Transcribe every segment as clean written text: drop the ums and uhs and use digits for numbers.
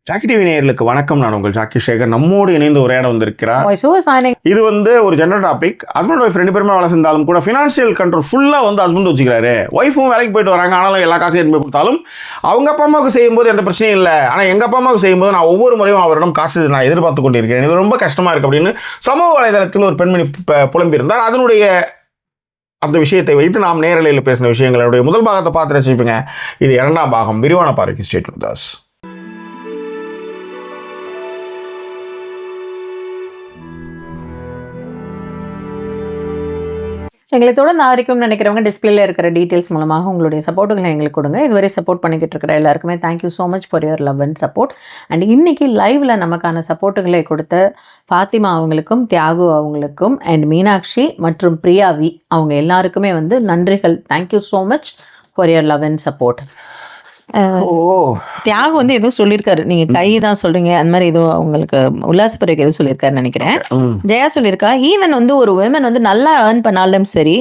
Jackie TV நேயர்களுக்கு வணக்கம். நான் உங்கள் ஜாக்கி சேகர். நம்மோடு இணைந்து உரையாட வந்திருக்கிறார். இது ஒரு ஜெனரல் டாபிக். ஹஸ்பண்ட் ஒய்ஃப் 2 பேருமே வேலை செஞ்சாலும் கூட ஃபினான்ஷியல் கண்ட்ரோல் ஃபுல்லாக ஹஸ்பண்ட் வச்சுக்கிறாரு. ஒய்ஃபும் வேலைக்கு போயிட்டு வராங்க, ஆனாலும் எல்லா காசையும் எடுத்து கொடுத்தாலும் அவங்க அப்பா அம்மாவுக்கு செய்யும்போது எந்த பிரச்சனையும் இல்லை. ஆனால் எங்கள் அப்பா அம்மாவுக்கு செய்யும்போது நான் ஒவ்வொரு முறையும் அவரிடம் காசு நான் எதிர்பார்த்து கொண்டிருக்கிறேன். இது ரொம்ப கஷ்டமாக இருக்குது அப்படின்னு சமூக வலைதளத்தில் ஒரு பெண்மணி புலம்பியிருந்தார். அதனுடைய அந்த விஷயத்தை வைத்து நாம் நேரலையில் பேசின விஷயங்களுடைய முதல் பாகத்தை பார்த்து ரசிப்பீங்க. இது 2ஆம் பாகம். விரிவான பார்வைக்கு ஸ்டேட் வித் அஸ். எங்களை தொடர்ந்து ஆதரிக்கும்னு நினைக்கிறவங்க டிஸ்பிளேல இருக்கிற டீட்டெயில்ஸ் மூலமாக உங்களுடைய சப்போர்ட்டுகளை எங்களுக்கு கொடுங்க. இதுவரை சப்போர்ட் பண்ணிக்கிட்டு இருக்கிற எல்லாருக்குமே thank you so much for your love and support. And இன்னைக்கு லைவ்ல நமக்கான சப்போர்ட்டுகளை கொடுத்த ஃபாத்திமா அவங்களுக்கும், தியாகு அவங்களுக்கும், அண்ட் மீனாட்சி மற்றும் பிரியாவி அவங்க எல்லாருக்குமே நன்றிகள். Thank you so much for your love and support. Thiyagu எதுவும் சொல்லியிருக்காரு, நீங்க கை தான் சொல்றீங்க, அந்த மாதிரி ஏதோ உங்களுக்கு உல்லாசப்பறவைக்கு எதுவும் சொல்லியிருக்காருன்னு நினைக்கிறேன். ஜெயா சொல்லியிருக்கா, ஈவன் ஒரு விமன் நல்லா ஏர்ன் பண்ணாலும் சரி,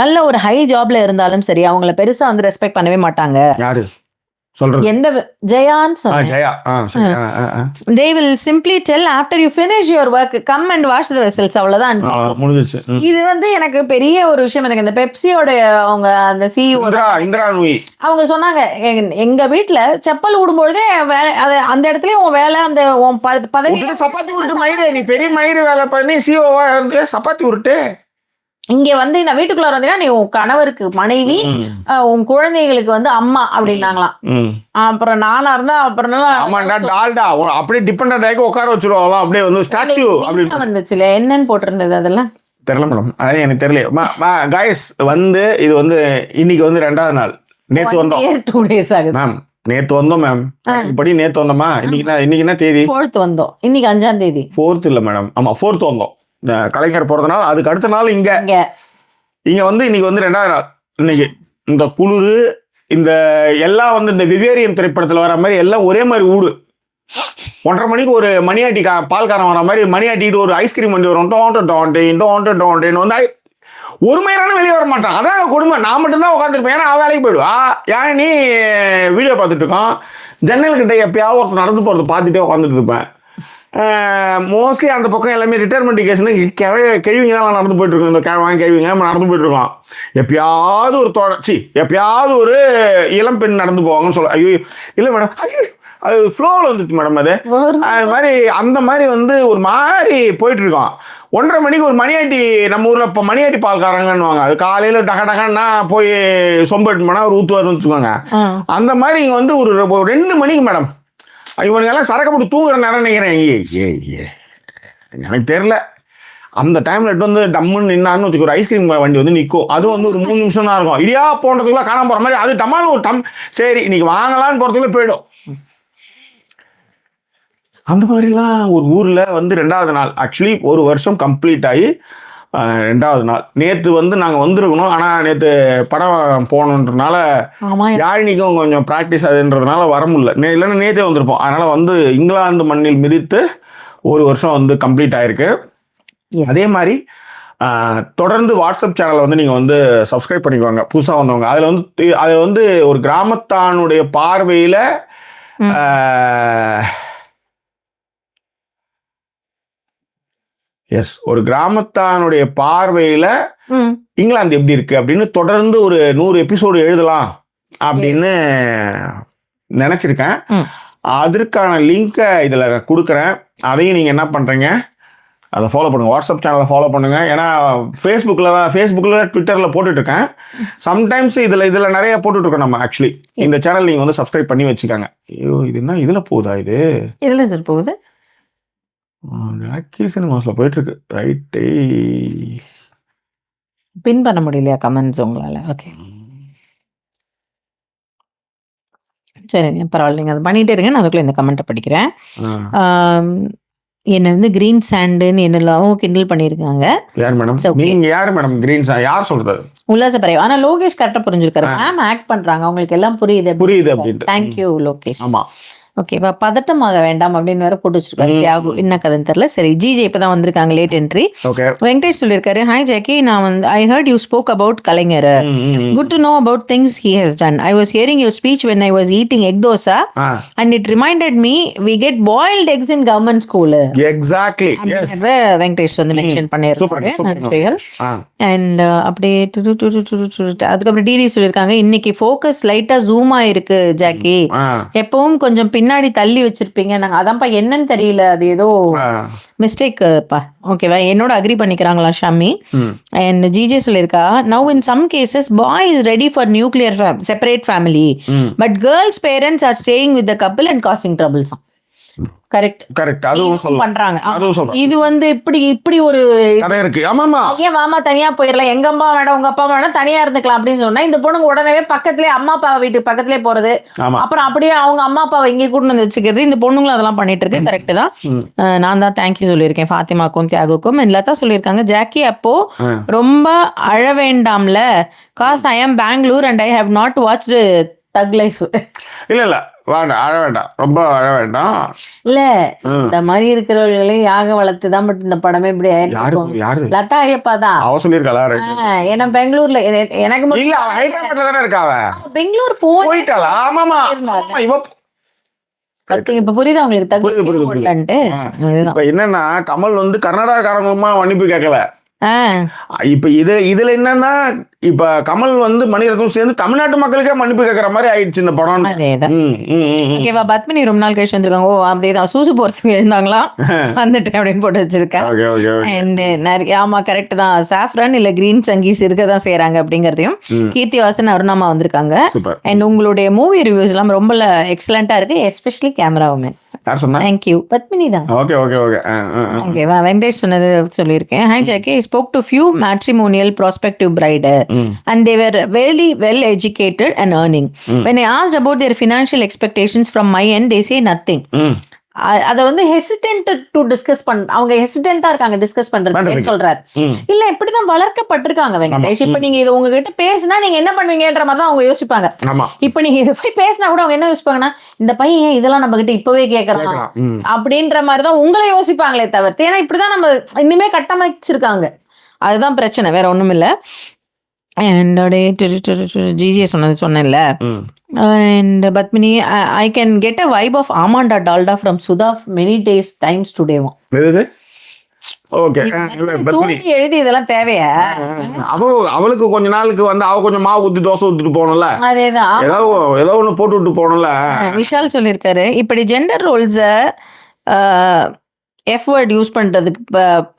நல்ல ஒரு ஹை ஜாப்ல இருந்தாலும் சரி, அவங்கள பெருசா ரெஸ்பெக்ட் பண்ணவே மாட்டாங்க. யாரு சொல்றது? எந்த ஜெயான்னு சொன்னேன். They will simply tell after you finish your work come and wash the vessels. அவ்வளவுதான் முடிஞ்சிச்சு. இது எனக்கு பெரிய ஒரு விஷயம். எனக்கு இந்த பெப்சியோட அவங்க அந்த CEO இந்திரா நூயி அவங்க சொன்னாங்க, எங்க வீட்டுல செப்பல் விடும்பொழுதே அந்த இடத்துல உன் வேலை, அந்த பதவி சப்பாத்தி உருட்டு மயிறு, நீ பெரிய மயிறு வேலை பண்ணி சிஓவா சப்பாத்தி உருட்டு. இங்க நான் வீட்டுக்குள்ள வந்தீங்கன்னா நீ உன் கணவருக்கு மனைவி, உன் குழந்தைகளுக்கு அம்மா அப்படின்னாங்களாம். அப்புறம் நானா இருந்தா அப்புறம் அப்படியே டிபெண்டன்ட் ஆகி உட்கார வச்சிருவாங்க. அப்படியே ஸ்டாச்சு அப்படி வந்துச்சுல, என்னன்னு போட்டிருந்தது அதெல்லாம் தெரியல மேடம். அது எனக்கு தெரியல. காய்ஸ் இது இன்னைக்கு 2ஆவது நாள். நேத்து வந்தோம், 2 days ஆகுது மேம். நேத்து வந்தோம் மேம். இப்படி நேத்து வந்தோமா? இன்னைக்கு என்ன தேதி? 4th வந்தோம். இன்னைக்கு 5ஆம் தேதி. 4th இல்ல மேடம். ஆமா 4th வந்தோம். கலைஞர் பிறந்தநாள், அதுக்கு அடுத்த நாள் இங்க இன்னைக்கு 2ஆவது நாள். இன்னைக்கு இந்த குளிரு, இந்த எல்லாம் இந்த விவேரியம் திரைப்படத்துல வர மாதிரி எல்லாம் ஒரே மாதிரி ஊடு. 1:30 மணிக்கு ஒரு மணியாட்டி பால்காரன் வர மாதிரி மணியாட்டிட்டு ஒரு ஐஸ்கிரீம் வண்டி வரும். ஒரு மயிரான வெளியே வர மாட்டான். அதான் கொடுமை. நான் மட்டும்தான் உட்காந்துருப்பேன். ஏன்னா அவன் வேலைக்கு போயிடுவா. ஏன் நீ வீடியோ பார்த்துட்டு இருக்கோம். ஜன்னல்கிட்ட எப்பயாவது ஒருத்தர் நடந்து போகிறது பார்த்துட்டே உட்காந்துட்டு இருப்பேன். மோஸ்ட்லி அந்த பக்கம் எல்லாமே ரிட்டையர்மெண்ட் கேஸ்னு கேள்விங்க தான் நடந்து போயிட்டு இருக்கோம். இந்த கேள்விங்க நடந்து போயிட்டு இருக்கோம். எப்பயாவது எப்பயாவது ஒரு இளம் பெண் நடந்து போவாங்கன்னு சொல்ல. ஐயோ இல்லை மேடம், ஐயோ அது ஃப்ளோவில் வந்துச்சு மேடம். அது மாதிரி அந்த மாதிரி ஒரு மாதிரி போயிட்டு இருக்கோம். 1:30 மணிக்கு ஒரு மணியாட்டி, நம்ம ஊரில் இப்போ மணியாட்டி பால்காரங்கன்னுவாங்க. அது காலையில் டகன்னா போய் சொம்பு எட்டு போனால் ஒரு ஊற்றுவாருன்னு வச்சுக்கோங்க. அந்த மாதிரி இங்கே ஒரு 2 மணிக்கு மேடம் இவனுங்கெல்லாம் சரக்கு போட்டு தூங்குற நேரம் நினைக்கிறேன். எனக்கு தெரியல. அந்த டைம்ல டம்முன்னு நின்னான்னு வச்சுக்கோ, ஒரு ஐஸ்கிரீம் வண்டி நிற்கும். அதுவும் ஒரு 3 நிமிஷம் தான் இருக்கும். இடியா போன்றதுக்குள்ள காணாம போற மாதிரி. அது டம்மான்னு ஒரு சரி இன்னைக்கு வாங்கலான்னு போறதுக்குள்ள போயிடும். அந்த மாதிரிலாம் ஒரு ஊர்ல 2ஆவது நாள். ஆக்சுவலி 1 வருஷம் கம்ப்ளீட் ஆகி 2ஆவது நாள். நேற்று நாங்கள் வந்திருக்கணும். ஆனால் நேற்று படம் போகணுன்றதுனால யாழினிக்கும் கொஞ்சம் ப்ராக்டிஸ் அதுன்றதுனால வர முடியல. இல்லைன்னா நேற்றே வந்திருப்போம். அதனால் இங்கிலாந்து மண்ணில் மிதித்து 1 வருஷம் கம்ப்ளீட் ஆயிருக்கு. அதே மாதிரி தொடர்ந்து வாட்ஸ்அப் சேனலை நீங்கள் சப்ஸ்கிரைப் பண்ணிக்குவாங்க புதுசாக வந்தவங்க. அதில் ஒரு கிராமத்தானுடைய பார்வையில் ஒரு கிராமத்தானுடைய பார்வையில இங்கிலாந்து எப்படி இருக்கு அப்படின்னு தொடர்ந்து ஒரு 100 எபிசோடு எழுதலாம் அப்படின்னு நினைச்சிருக்கேன். அதற்கான லிங்கை இதுல கொடுக்குறேன். அதையும் நீங்க என்ன பண்றீங்க, அதை ஃபாலோ பண்ணுங்க. வாட்ஸ்அப் சேனலை ஃபாலோ பண்ணுங்க. ஏன்னா ஃபேஸ்புக்கில் ட்விட்டரில் போட்டுட்டு இருக்கேன். சம்டைம்ஸ் இதில் நிறைய போட்டுட்டு இருக்கோம் நம்ம. ஆக்சுவலி இந்த சேனல் நீங்கள் சப்ஸ்கிரைப் பண்ணி வச்சுக்காங்க. ஐயோ இது என்ன இதில் போகுதா? இது இதில் சார் போகுது. ஜாக்கி சினிமாஸ்ல போயிட்டு இருக்கு. ரைட்டே பின் பண்ண முடியலையா கமெண்ட்ஸ் உங்களால? ஓகே சரி, பரவாயில்ல, நீங்கள் அதை பண்ணிகிட்டே இருங்க. நான் அதுக்குள்ளே இந்த கமெண்ட்டை படிக்கிறேன். என்னை கிரீன் சாண்டுன்னு என்னெல்லாம் கிண்டல் பண்ணியிருக்காங்க. யார் மேடம்? நீங்க யார் மேடம்? கிரீன் சாண்ட் யார் சொல்றது? உல்லாசப்பறவை. ஆனா லோகேஷ் கரெக்டாக புரிஞ்சிருக்காரு. மேம் ஆக்ட் பண்றாங்க, அவங்களுக்கு எல்லாம் புரியுது அப்படின்னு. தேங்க்யூ லோகேஷ். ஆமா, ஓகேவா, பதட்டமாக வேண்டாம் அப்படின்னு வேற போட்டு வச்சிருக்காரு தியாகு. என்ன கதைன்னு தெரியல. சரி, ஜிஜே இப்பதான் வந்திருக்காங்க, லேட் என்ட்ரி. ஓகே. வெங்கடேஷ் சொல்லியிருக்காரு, ஹாய் ஜாக்கி, நான் வந்து I heard you spoke about Kalaignar. Good to know about things he has done. I was hearing your speech when I was eating egg dosa and it reminded me we get boiled eggs in government school. Exactly. Venkatesh வந்து mention பண்ணிருக்காரு. நன்றிகள். And அப்படியே அதுக்கப்புறம் DD சொல்லியிருக்காங்க, இன்னைக்கு focus லைட்டா zoom ஆயிருக்கு Jackie, எப்பவும் கொஞ்சம் பின்னாடி தள்ளி வச்சிருப்பீங்க. நாங்க அதான்ப்பா என்னன்னு தெரியல, அது ஏதோ மிஸ்டேக் பா. ஓகேவா, என்னோட அக்ரி பண்ணிக்கிறாங்களா ஷாமி. அண்ட் ஜிஜே சொல்லியிருக்கா, now in some cases boy is ready for nuclear separate family but girls parents are staying with the couple and causing troubles. Correct correct. அதுவும் பண்றாங்க. அதுவும் இது வந்து இப்படி ஒரு கதை இருக்கு. ஆமாமா, ஏன் மாமா தனியா போயிடலாம், எங்க அம்மா வேணாம் உங்க அப்பா வேணாம் தனியா இருந்துக்கலாம் அப்படின்னு சொன்னா, இந்த பொண்ணுங்க உடனே பக்கத்துலயே அம்மா அப்பா வீட்டுக்கு பக்கத்துலயே போறது, அப்புறம் அப்படியே அவங்க அம்மா அப்பாவை இங்கே கூட்டு வந்து வச்சுக்கிறது. இந்த பொண்ணுங்களும் அதெல்லாம் பண்ணிட்டு இருக்கு. கரெக்ட் தான். நான் தான் தேங்க்யூ சொல்லியிருக்கேன் ஃபாத்திமாக்கும் தியாகுக்கும். லதா சொல்லியிருக்காங்க, ஜாக்கி அப்போ ரொம்ப அழ வேண்டாம்ல, cause I am Bangalore and I have not watched Thug Life. இல்ல வேண்டாம், அழ வேண்டாம், ரொம்ப அழ வேண்டாம். இல்ல இந்த மாதிரி இருக்கிறவர்களையும் யாக வளர்த்துதான். பட் இந்த படமே இப்படி யாரு? லதா ஐயப்பா தான். அவ சொல்லிருக்காளா? ஏன்னா பெங்களூர்ல எனக்கு இல்ல, அவ ஹைதராபாத்ல தானே இருக்கா. அவ பெங்களூர் போயிட்டாளா? ஆமாமா, இவ இப்ப புரியுதா உங்களுக்கு? இப்ப என்னன்னா, கமல் வந்து கர்நாடகாரங்கமா மன்னிப்பு கேட்கல. இப்ப இதுல என்னன்னா, இப்ப கமல் வந்து மணிரத்னம் சேர்ந்து தமிழ்நாட்டு மக்களுக்கே மன்னிப்பு கேட்கற மாதிரி ஆயிடுச்சு இந்த படம். ஓகேவா, பத்மினி ரொம்ப நாள் கழிச்சு வந்திருக்காங்க. ஓ அப்படிதான் சூசு போறதுக்கு இருந்தாங்களா, வந்துட்டேன் அப்படின்னு போட்டு வச்சிருக்கேன். ஆமா கரெக்ட் தான். சாஃப்ரான் இல்ல கிரீன் சங்கீஸ் இருக்கதான் செய்யறாங்க அப்படிங்கறதையும். கீர்த்திவாசன் அருணாமா வந்திருக்காங்க. அண்ட் உங்களுடைய மூவி ரிவ்யூஸ் எல்லாம் ரொம்ப எக்ஸலண்டா இருக்கு, especially camera woman. Thank you Padmini தான். Okay okay okay. ஓகேவா, வெங்கடேஷ் சொன்னது சொல்லியிருக்கேன். Hi Jackie, I spoke to few matrimonial prospective bride and they were very well educated and earning. When I asked about their financial expectations from my end, they say nothing. அத வந்து hesitant to discuss அவங்க ஹெசிடென்ட்டா இருக்காங்க discuss பண்றதுக்கு சொல்றாரு. இல்ல இப்படிதான் வளர்க்கப்பட்டிருக்காங்க வெங்கடேஷ். இப்ப நீங்க இது உங்ககிட்ட பேசினா நீங்க என்ன பண்ணுவீங்கன்ற மாதிரி தான் அவங்க யோசிப்பாங்க. இப்ப நீங்க இதை போய் பேசினா கூட அவங்க என்ன யோசிப்பாங்கன்னா, இந்த பையன் இதெல்லாம் நம்ம கிட்ட இப்பவே கேட்கறான் அப்படின்ற மாதிரிதான் உங்களை யோசிப்பாங்களே தவிர்த்து. ஏன்னா இப்படிதான் நம்ம இன்னுமே கட்டமைச்சிருக்காங்க. அதுதான் பிரச்சனை, வேற ஒண்ணும் இல்ல. ஜிஜே சொன்னேன்ல. And Batmini, I can get a vibe of Amanda Dalda from Sudha many days times today. Okay, எழுதி இதெல்லாம் தேவையா? அவளுக்கு கொஞ்ச நாளுக்கு வந்து அவ கொஞ்சம் மாவு ஊத்தி தோசை ஊத்திட்டு போகணும்ல. அதேதான், ஏதோ ஒண்ணு போட்டு விட்டு போகணும்ல. விஷால் சொல்லியிருக்காரு, இப்படி ஜெண்டர் ரோல்ஸ எஃப்வேர்ட் யூஸ்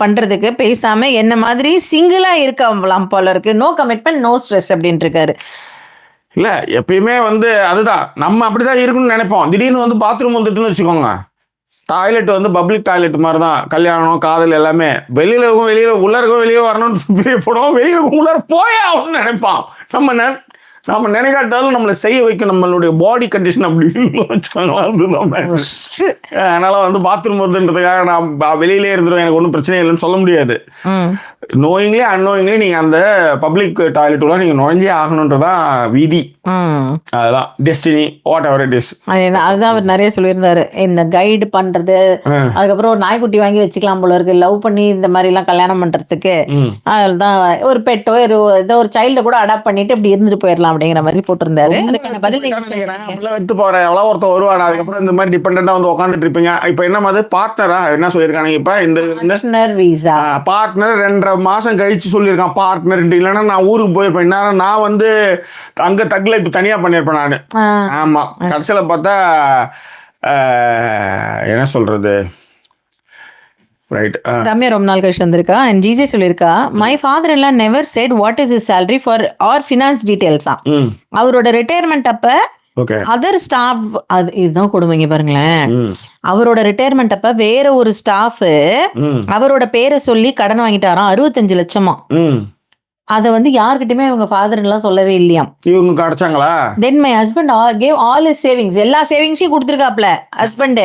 பண்றதுக்கு பேசாம என்ன மாதிரி சிங்கிளா இருக்கலாம் போல இருக்கு. நோ கமிட்மெண்ட் நோ ஸ்ட்ரெஸ் அப்படின்னு இருக்காரு. இல்ல எப்பயுமே வந்து அதுதான், நம்ம அப்படிதான் இருக்குன்னு நினைப்போம். திடீர்னு வந்து பாத்ரூம் வந்துட்டுன்னு வச்சுக்கோங்க, டாய்லெட் வந்து பப்ளிக் டாய்லெட் மாதிரி தான். கல்யாணம் காதல் எல்லாமே வெளியில உள்ள இருக்கும், வெளியே வரணும்னு பிரியப்படும், வெளியில உள்ளார போயே ஆகணும்னு நினைப்பான். நம்ம நினைக்காட்டாலும் நம்மளை செய்ய வைக்கும் நம்மளுடைய பாடி கண்டிஷன் அப்படின்னு வச்சுக்கோங்க. அதனால வந்து பாத்ரூம் வருதுன்றதுக்காக நான் வெளியிலே இருந்துருவேன், எனக்கு ஒன்றும் பிரச்சனை இல்லைன்னு சொல்ல முடியாது. நோயிங்லி அன்னோயிங்லி நீங்க அந்த பப்ளிக் டாய்லெட் உள்ள நீங்க நுழைஞ்சே ஆகணுன்றதான் விதி. அதுதான் destiny, what ever it is. அதுதான் அவர் நிறைய சொல்லியிருந்தாரு. இந்த கைடு பண்றது, அதுக்கப்புறம் ஒரு நாய்க்குட்டி வாங்கி வச்சுக்கலாம் போல இருக்கு, லவ் பண்ணி இந்த மாதிரி எல்லாம் கல்யாணம் பண்றதுக்கு. அதுதான் ஒரு பெட்டோ ஏதோ ஒரு சைல்ட கூட அடாப்ட் பண்ணிட்டு இப்படி இருந்துட்டு போயிடலாம் அப்படிங்கிற மாதிரி போட்டிருந்தாரு. அதுக்கான பதில் எடுத்து போறேன் எவ்வளவு ஒருத்தர் வருவாங்க, அதுக்கப்புறம் இந்த மாதிரி டிபெண்டா வந்து உட்காந்துட்டு இருப்பீங்க. இப்ப என்ன மாதிரி பார்ட்னரா என்ன சொல்லியிருக்காங்க, இப்ப இந்த வீசா பார்ட்னர் 2.5 மாசம் கழிச்சு சொல்லியிருக்கான் பார்ட்னர். இல்லைன்னா நான் ஊருக்கு போயிருப்பேன், நான் வந்து அங்க தகுல இப்ப தனியா பண்ணிருப்பேன் நானு. ஆமா, கடைசியில பார்த்தா என்ன சொல்றது, ரம்யா ரொம்ப நாள் கழிச்சு வந்திருக்கா. அண்ட் ஜிஜே சொல்லியிருக்கா, மை ஃபாதர் எல்லாம் never said what is is salary for our finance டீடைல்ஸா. அவரோட ரிட்டையர்மெண்ட் அப்ப அதர் ஸ்டாஃப், அது இதுதான் கொடுமைங்க பாருங்களேன். அவரோட ரிட்டையர்மெண்ட் அப்ப வேற ஒரு ஸ்டாஃப் அவரோட பேரை சொல்லி கடன் வாங்கிட்டாராம் 65 லட்சமா. அத வந்து யார்கிட்டயுமே இவங்க ஃபாதர் எல்லாம் சொல்லவே இல்லையாம். இவங்க கிடைச்சாங்களா? Then my husband gave all his savings, எல்லா சேவிங்ஸையும் கொடுத்துருக்காப்ல ஹஸ்பண்ட்.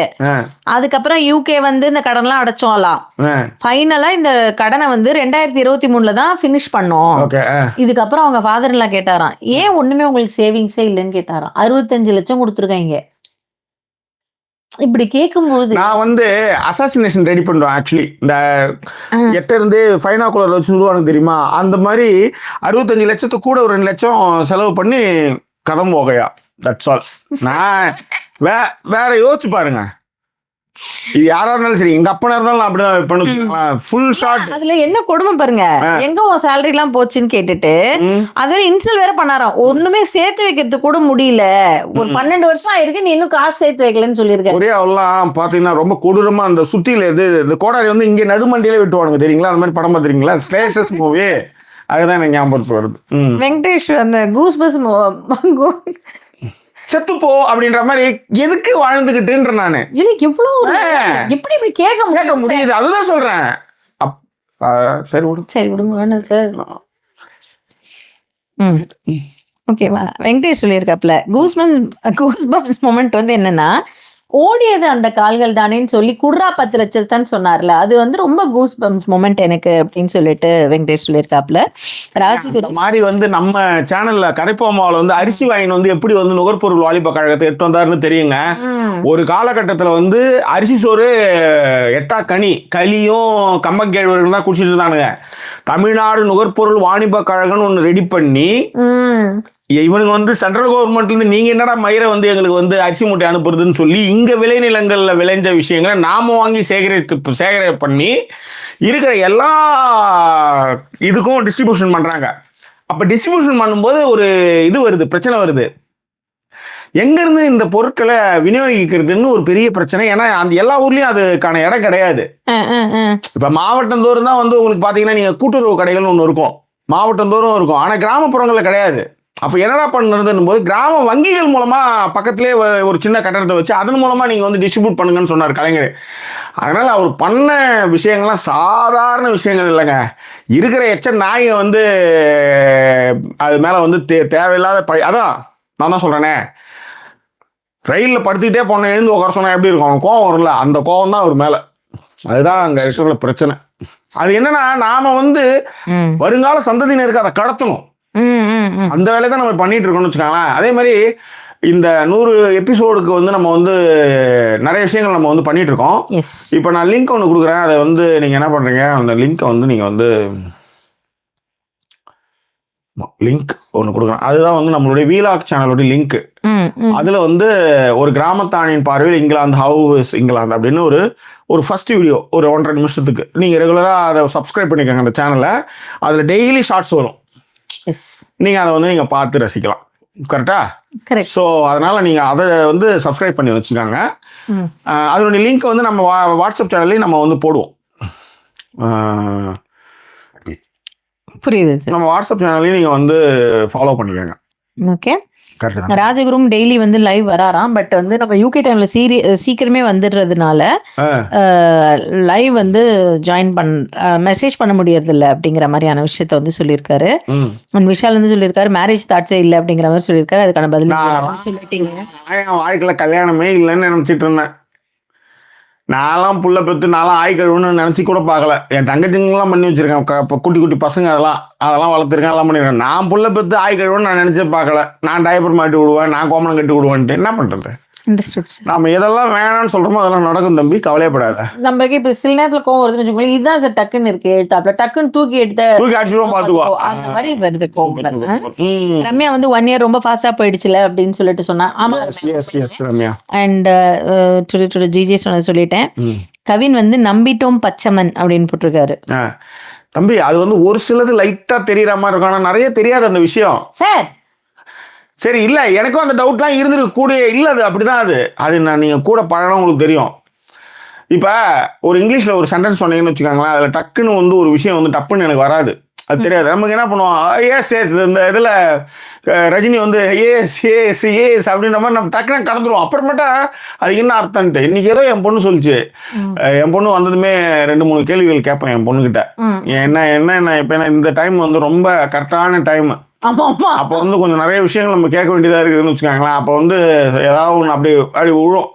அதுக்கப்புறம் யூகே வந்து இந்த கடன்லாம் அடைச்சோம்லாம். ஃபைனலா இந்த கடனை வந்து 2023 தான் பினிஷ் பண்ணோம். இதுக்கப்புறம் அவங்க ஃபாதர் எல்லாம் கேட்டாராம், ஏன் ஒண்ணுமே உங்களுக்கு சேவிங்ஸே இல்லைன்னு கேட்டாராம். 65 லட்சம் கொடுத்துருக்காங்க. இப்படி கேட்கும்போது நான் வந்து அசாசினேஷன் ரெடி பண்ணுவேன் ஆக்சுவலி. இந்த எட்ட இருந்து ஃபைனாகுலர் வச்சு சொல்லுவாங்க தெரியுமா, அந்த மாதிரி 65 லட்சத்துக்கு கூட ஒரு 2 லட்சம் செலவு பண்ணி கதம் போகையா. That's all. நான் வேற யோசிச்சு பாருங்க. இது யாரா இருந்தாலும் சரி, எங்க அப்பனா இருந்தாலும் நான் அப்படிதான் பண்ணுவேன். Full shot. அதுல என்ன கொடுமை பாருங்க, எங்க உன் சேலரி எல்லாம் போச்சுன்னு கேட்டுட்டு அதுல இன்சல் வேற பண்ணாராம். ஒண்ணுமே சேர்த்து வைக்கிறது கூட முடியல, ஒரு 12 வருஷம் ஆயிருக்கு, நீ இன்னும் காசு சேர்த்து வைக்கலன்னு சொல்லியிருக்க. ஒரே அவெல்லாம் பாத்தீங்கன்னா ரொம்ப கொடூரமா அந்த சுத்தியில இந்த கோடாரி வந்து இங்க நடுமண்டியில வெட்டுவானுங்க தெரியுங்களா, அந்த மாதிரி படம் பார்த்துருக்கீங்களா, ஸ்லேஷஸ் மூவி. அதுதான் எனக்கு ஞாபகத்துக்கு வருது. வெங்கடேஷ் அந்த கூஸ் பஸ் செத்துப்போ அப்படின்ற மாதிரி எதுக்கு வாழ்ந்துகிட்டுன்ற நானு. எவ்வளவு எப்படி இப்படி கேட்க முடியுது, அதுதான் சொல்றேன். சரி விடு, சரி விடுங்க வேணும் சார். ஓகேவா, வெங்கடேஷ் சொல்லியிருக்காப்ல கூஸ்பம்ஸ் மொமெண்ட் வந்து என்னன்னா, ஓடியது அந்த கால்கள் தானேன்னு சொல்லி குர்ரா 10 லட்சம் சொன்னார்ல, அது வந்து ரொம்ப கூஸ்பம்ஸ் மொமெண்ட் எனக்கு அப்படின்னு சொல்லிட்டு வெங்கடேஷ் சொல்லியிருக்காப்ல. ராஜகுரு மாதிரி வந்து நம்ம சேனல்ல கதைப்போமாவில் வந்து அரிசி வாங்கின்னு வந்து எப்படி வந்து நுகர்பொருள் வாலிப கழகத்தை எட்டு வந்தாருன்னு தெரியுங்க. ஒரு காலகட்டத்தில் வந்து அரிசி சோறு எட்டா களியும் கம்பங்கேழ்வர்கள் தான் குடிச்சிட்டு இருந்தானுங்க. தமிழ்நாடு நுகர்பொருள் வாணிப கழகம்னு ஒன்று ரெடி பண்ணி இவனுக்கு வந்து சென்ட்ரல் கவர்மெண்ட்ல இருந்து நீங்க என்னடா மயிரை வந்து எங்களுக்கு வந்து அரிசி மூட்டை அனுப்புறதுன்னு சொல்லி இங்க விளைநிலங்கள்ல விளைஞ்ச விஷயங்களை நாம வாங்கி சேகரிப்பு பண்ணி இருக்கிற எல்லா இதுக்கும் டிஸ்ட்ரிபியூஷன் பண்றாங்க. அப்ப டிஸ்ட்ரிபியூஷன் பண்ணும்போது ஒரு இது வருது, பிரச்சனை வருது. எங்க இருந்து இந்த பொருட்களை விநியோகிக்கிறதுன்னு ஒரு பெரிய பிரச்சனை. ஏன்னா அந்த எல்லா ஊர்லயும் அதுக்கான இடம் கிடையாது. இப்ப மாவட்டம் தோறும் தான் வந்து உங்களுக்கு பாத்தீங்கன்னா நீங்க கூட்டுறவு கடைகள்னு ஒண்ணு இருக்கும், மாவட்டம் தோறும் இருக்கும். ஆனா கிராமப்புறங்கள்ல கிடையாது. அப்ப என்னடா பண்ணுறதுன்னு போது கிராம வங்கிகள் மூலமா பக்கத்திலே ஒரு சின்ன கட்டடத்தை வச்சு அதன் மூலமா நீங்க வந்து டிஸ்ட்ரிபியூட் பண்ணுங்கன்னு சொன்னார் கலைஞர். அதனால அவர் பண்ண விஷயங்கள்லாம் சாதாரண விஷயங்கள் இல்லைங்க. இருக்கிற நாயை வந்து அது மேல வந்து தேவையில்லாத அதான் நான் தான் சொல்றேனே, ரயிலில் படுத்துக்கிட்டே போன எழுந்து உட்கார சொன்னா எப்படி இருக்கும், அவன் கோவம் வரும்ல, அந்த கோவம் தான் அவர் மேல. அதுதான் அங்க இருக்கிற பிரச்சனை. அது என்னன்னா நாம வந்து வருங்கால சந்ததியினருக்கு அதை கடத்தணும். அந்த வேலையை தான் நம்ம பண்ணிட்டு இருக்கோம்னு வச்சுக்கோங்களேன். அதே மாதிரி இந்த 100 எபிசோடுக்கு வந்து நம்ம வந்து நிறைய விஷயங்கள் நம்ம வந்து பண்ணிட்டு இருக்கோம். இப்போ நான் லிங்க் ஒன்று கொடுக்குறேன், அதை வந்து நீங்க என்ன பண்றீங்க, அந்த லிங்கை வந்து நீங்க வந்து லிங்க் ஒன்று கொடுக்குறேன். அதுதான் வந்து நம்மளுடைய வீலாக் சேனலோட லிங்க். அதுல வந்து ஒரு கிராமத்தானின் பார்வையில் இங்கிலாந்து, ஹவு இஸ் இங்கிலாந்து அப்படின்னு ஒரு ஃபர்ஸ்ட் வீடியோ ஒரு 1.5 நிமிஷத்துக்கு நீங்க ரெகுலரா அதை சப்ஸ்கிரைப் பண்ணிக்கோங்க அந்த சேனலை. அதுல டெய்லி ஷார்ட்ஸ் வரும், நீங்க அதை வந்து நீங்க பார்த்து ரசிக்கலாம். கரெக்டா? ஸோ அதனால நீங்க அதை வந்து சப்ஸ்கிரைப் பண்ணி வச்சுக்காங்க. அதனுடைய லிங்க் வந்து நம்ம வாட்ஸ்அப் சேனல்லையும் நம்ம வந்து போடுவோம். புரியுது. நம்ம வாட்ஸ்அப் சேனல்லையும் நீங்க வந்து ஃபாலோ பண்ணிக்கோங்க. ஓகே. ராஜகுரும் டெய்லி வந்து லைவ் வராராம். பட் வந்து நம்ம யூகே டைம்ல சீக்கிரமே வந்துடுறதுனால லைவ் வந்து ஜாயின் மெசேஜ் பண்ண முடியறது இல்லை அப்படிங்கிற மாதிரியான விஷயத்த வந்து சொல்லியிருக்காரு. விஷால் வந்து சொல்லியிருக்காரு மேரேஜ் தாட்ஸே இல்லை அப்படிங்கிற மாதிரி சொல்லியிருக்காரு. அதுக்கான பதில் சொல்லிட்டீங்க. வாழ்க்கையில கல்யாணமே இல்லைன்னு நினைச்சிட்டு இருந்தேன். நான்லாம் புள்ள பெற்று நான்லாம் ஆய் கழுவுன்னு நினச்சி கூட பார்க்கல. என் தங்கச்சிங்கெல்லாம் பண்ணி வச்சிருக்கேன், இப்போ குட்டி குட்டி பசங்க அதெல்லாம் வளர்த்துருக்கேன், எல்லாம் பண்ணிருக்கேன். நான் புள்ள பெற்று ஆய் கழுவுன்னு நான் நினச்சே பார்க்கல. நான் டைப்பர் மாட்டி விடுவேன், நான் கோமணம் கட்டி விடுவேன்ட்டு என்ன பண்ணுறது. நம்ம எதெல்லாம் வேணாம்னு சொல்றோமோ அதெல்லாம் நடக்கும் தம்பி, கவலையப்படாத. நமக்கு இப்ப சில நேரத்துல கோவம் வருதுன்னு வச்சுக்கோங்களேன், இதுதான் சார் டக்குன்னு இருக்கு எழுத்தாப்புல, டக்குன்னு தூக்கி அடிச்சுடுவோம் பாத்துக்கோ, அந்த மாதிரி வருது கோவம். ரம்யா வந்து 1 year ரொம்ப ஃபாஸ்டா போயிடுச்சுல அப்படின்னு சொல்லிட்டு சொன்னா. ஆமா ரம்யா. அண்ட் ஜிஜே சொன்னது சொல்லிட்டேன். கவின் வந்து நம்பிட்டோம் பச்சமன் அப்படின்னு போட்டிருக்காரு. தம்பி அது வந்து ஒரு சிலது லைட்டா தெரியற மாதிரி இருக்கும், ஆனா நிறைய தெரியாது அந்த விஷயம் சார். சரி, இல்லை எனக்கும் அந்த டவுட்லாம் இருந்துருக்கு கூட. இல்லை அது அப்படிதான், அது நான் நீங்கள் கூட பழகினா உங்களுக்கு தெரியும். இப்போ ஒரு இங்கிலீஷில் ஒரு சென்டென்ஸ் சொன்னீங்கன்னு வச்சுக்கோங்களேன், அதில் டக்குன்னு வந்து ஒரு விஷயம் வந்து டப்புன்னு எனக்கு வராது, அது தெரியாது. நமக்கு என்ன பண்ணுவோம், ஏஸ் இந்த இதில் ரஜினி வந்து ஏஸ் அப்படின்ற மாதிரி நம்ம டக்குன்னு கடந்துருவோம். அப்புறமேட்டா அது என்ன அர்த்தம்ட்டு இன்னைக்கு ஏதோ என் பொண்ணு சொல்லிச்சு. என் பொண்ணு வந்ததுமே 2-3 கேள்விகள் கேட்பேன் என் பொண்ணுக்கிட்ட. என்ன இப்போ இந்த டைம் வந்து ரொம்ப கரெக்டான டைம். அப்போ வந்து கொஞ்சம் நிறைய விஷயங்கள் நம்ம கேட்க வேண்டியதா இருக்குதுன்னு வச்சுக்காங்களேன். அப்போ வந்து ஏதாவது ஒன்று அப்படி விழும்,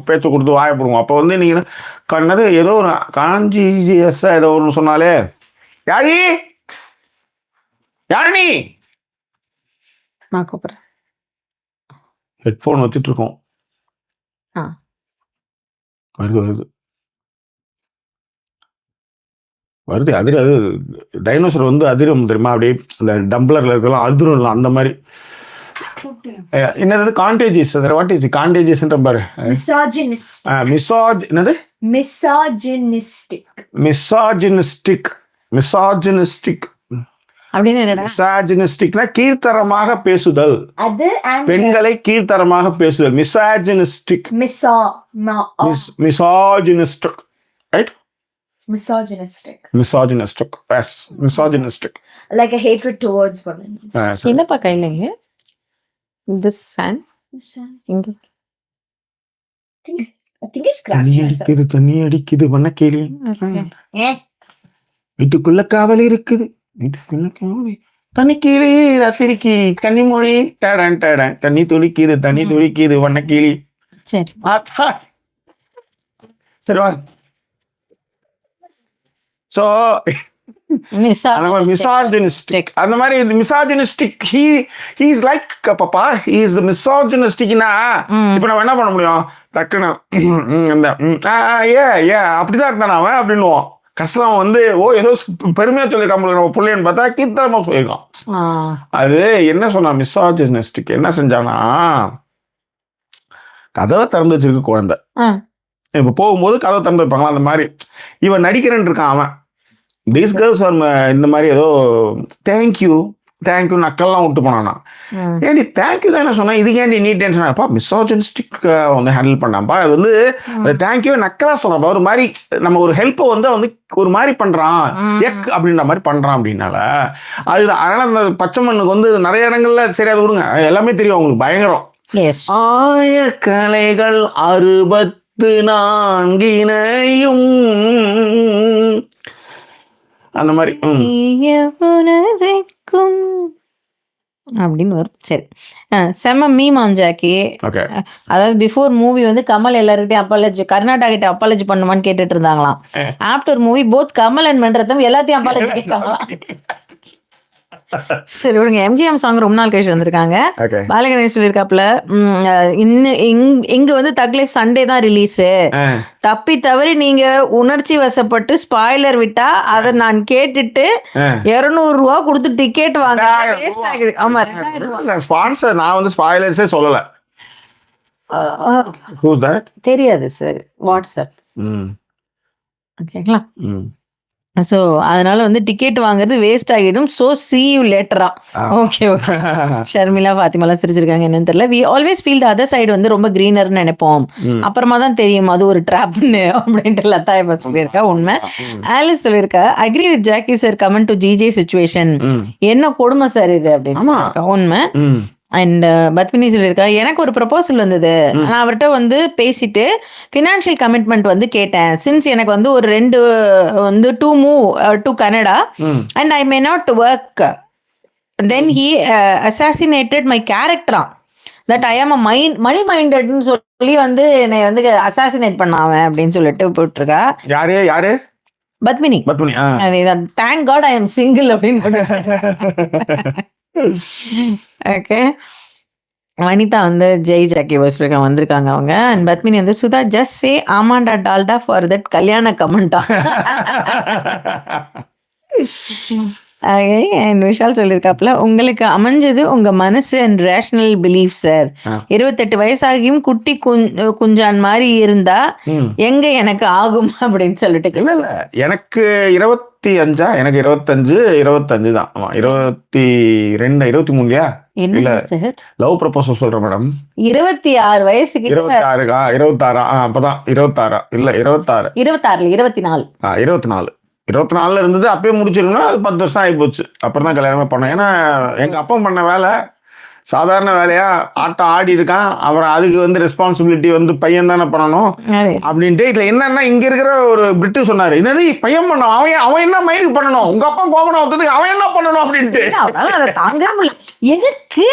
பேச்சு கொடுத்து வாயப்படுவோம். அப்போ வந்து நீங்க கண்ணது ஏதோ ஒரு காஞ்சிஎஸ் ஏதோ ஒன்று சொன்னாலே யாழி நான் கூப்பிட்றேன். ஹெட்ஃபோன் வச்சுட்டு இருக்கோம். ஆ. வருது அதிர அது டைனோசர் வந்து அதிரும் தெரியுமா, அப்படியே இந்த டம்ளர்ல இருக்கலாம் அதிரும் அந்த மாதிரி. என்னது கான்டேஜியஸ், வாட் இஸ் கான்டேஜியஸ்ன்ற பாரு. என்னது மிசாஜினிஸ்டிக் அப்படின்னு என்னடா? மிசாஜினிஸ்டிக்னா கீழ்த்தரமாக பேசுதல், பெண்களை கீழ்த்தரமாக பேசுதல். Misogynistic misogynistic right. Misogynistic. Yes, misogynistic. Like a hatred towards women. என்னப்பா கையிலங்க this sand இங்க I think it's scratched. தண்ணி அடிக்குது பண்ண கேளி. வீட்டுக்குள்ள காவல் இருக்குது, தண்ணி கீழே ரசிரிக்கி கன்னிமொழி டேடன் தண்ணி துளிக்குது பண்ண கேளி. சரி சரி வா. ஸோ மிசாஜினிஸ்டிக் அந்த மாதிரி மிசாஜினிஸ்டிக் he is like பாப்பா he is misogynisticனா இப்போ நம்ம என்ன பண்ண முடியும், டக்குன்னு இந்த அப்படிதான் இருந்தான் அவன் அப்படின்னுவோம். கஷ்டம் வந்து ஏதோ பெருமையா சொல்லியிருக்கான் நம்ம பிள்ளைன்னு பார்த்தா கீழ்த்தரமா சொல்லியிருக்கான். அது என்ன சொன்னா மிசாஜினிஸ்டிக் என்ன செஞ்சானா, கதவை திறந்து வச்சிருக்க குழந்தை, இப்போ போகும்போது கதவை திறந்து வைப்பாங்களா அந்த மாதிரி இவன் நடிக்கிறேன்னு இருக்கான் அவன். தீஸ் கேர்ள்ஸ் இந்த மாதிரி ஏதோ தேங்க்யூ நக்கெல்லாம் விட்டு போனானா. ஏன்டி தேங்க்யூ தான் என்ன சொன்னா, இதுக்கு ஏன்டி நீ டென்ஷன் ஆப்பா மிசோஜினிஸ்டிக் வந்து ஹேண்டில் பண்ணாப்பா. அது வந்து தேங்க்யூ நக்கலா சொல்றாப்பா, ஒரு மாதிரி நம்ம ஒரு ஹெல்ப்பை வந்து ஒரு மாதிரி பண்றான் அப்படின்ற மாதிரி பண்றான் அப்படின்னால அதுதான். அதனால அந்த பச்சை மண்ணுக்கு வந்து நிறைய இடங்கள்ல சரி அது விடுங்க, எல்லாமே தெரியும் அவங்களுக்கு பயங்கரம். ஆயக்கலைகள் 64 அந்த மாதிரி அப்படின்னு வரும். சரி செம்ம மீமான் ஜாக்கி. அதாவது பிஃபோர் மூவி வந்து கமல் எல்லாருக்கிட்டையும் அப்பாலஜி, கர்நாடகா கிட்ட அப்பாலஜி பண்ணுமான்னு கேட்டுட்டு இருந்தாங்களாம். After movie both Kamal and மன்றத்தம் எல்லாத்தையும் அப்பாலஜி கேட்காங்களாம். சரி விடுங்க. எம்ஜிஎம் சாங் ரொம்ப நாள் கழிச்சு வந்திருக்காங்க. பாலகணேஷ் சொல்லியிருக்காப்புல இங்க வந்து தக் லைஃப் சண்டே தான் ரிலீஸ், தப்பி தவறி நீங்க உணர்ச்சி வசப்பட்டு ஸ்பாய்லர் விட்டா அதை நான் கேட்டுட்டு 200 ரூபா கொடுத்து டிக்கெட் வாங்க. ஆமா 2000 ஸ்பான்சர். நான் வந்து ஸ்பாய்லர்ஸே சொல்லல. தெரியாது சார், வாட்ஸ்அப். ஓகேங்களா? ஸோ அதனால வந்து டிக்கெட் வாங்குறது வேஸ்ட் ஆகிடும். So see you later. Okay okay. Sharmila ஃபாத்திமாலாம் சிரிச்சிருக்காங்க. என்னன்னு தெரியல. we always feel the other side வந்து ரொம்ப greenerன்னு நினைப்போம், அப்புறமா தான் தெரியும் அது ஒரு ட்ராப்னு அப்படின்ட்டு லதா இப்போ சொல்லியிருக்கா. உண்மை. ஆலிஸ் சொல்லியிருக்கா agree with Jackie sir comment to GJ situation. என்ன கொடுமை சார் இது அப்படின்னு. உண்மை. அண்ட் பத்மினி சொல்லியிருக்கா எனக்கு ஒரு ப்ரொபோசல் வந்தது, நான் அவர்கிட்ட வந்து பேசிட்டு ஃபினான்ஷியல் கமிட்மெண்ட் வந்து கேட்டேன். சின்ஸ் எனக்கு வந்து ஒரு 2 வந்து to move to Canada and I may not work, then he assassinated my character that I am a money mindedன்னு சொல்லி வந்து என்னை வந்து அசாசினேட் பண்ணாவன் அப்படின்னு சொல்லிட்டு போட்டுருக்கா. யாரு Padmini. Thank God I am single அப்படின்னு. ஓகே. வனிதா வந்து ஜெய் ஜாக்கி வசூலிக்க வந்திருக்காங்க அவங்க. அண்ட் பத்மினி வந்து சுதா ஜஸ்ட் சே ஆமாண்டா டால்டா ஃபார் தட் கல்யாண கமெண்டா. அண்ட் விஷால் சொல்லியிருக்காப்புல உங்களுக்கு அமைஞ்சது உங்க மனசு அண்ட் ரேஷனல் பிலீஃப் சார். 28 வயசாகியும் குட்டி குஞ்சான் மாதிரி இருந்தா எங்க எனக்கு ஆகும் அப்படின்னு சொல்லிட்டு. இல்ல எனக்கு 25 எனக்கு 25 தான். 22 23 இல்ல லவ் ப்ரொபோசல் சொல்றேன் மேடம். 26 வயசுக்கு 26 அப்பதான் 26 இல்ல 26 24 இருந்தது. அப்பயே முடிச்சிருக்கணும். அது 10 வருஷம் ஆகி போச்சு. அப்புறம் தான் கல்யாணமே பண்ணேன். ஏன்னா எங்க அப்பா பண்ண வேலை சாதாரண வேலையா ஆட்டம் ஆடி இருக்கான். அப்புறம் அதுக்கு வந்து ரெஸ்பான்சிபிலிட்டி வந்து பையன் தானே பண்ணணும் அப்படின்ட்டு. இதுல என்னன்னா இங்க இருக்கிற ஒரு பிரிட்டு சொன்னாரு, என்னது பையன் பண்ணணும், அவன் என்ன மயிலுக்கு பண்ணணும், உங்க அப்பா கோபம் வந்ததுக்கு அவன் என்ன பண்ணணும் அப்படின்ட்டு. அதை தாங்க முடியல. எதுக்கு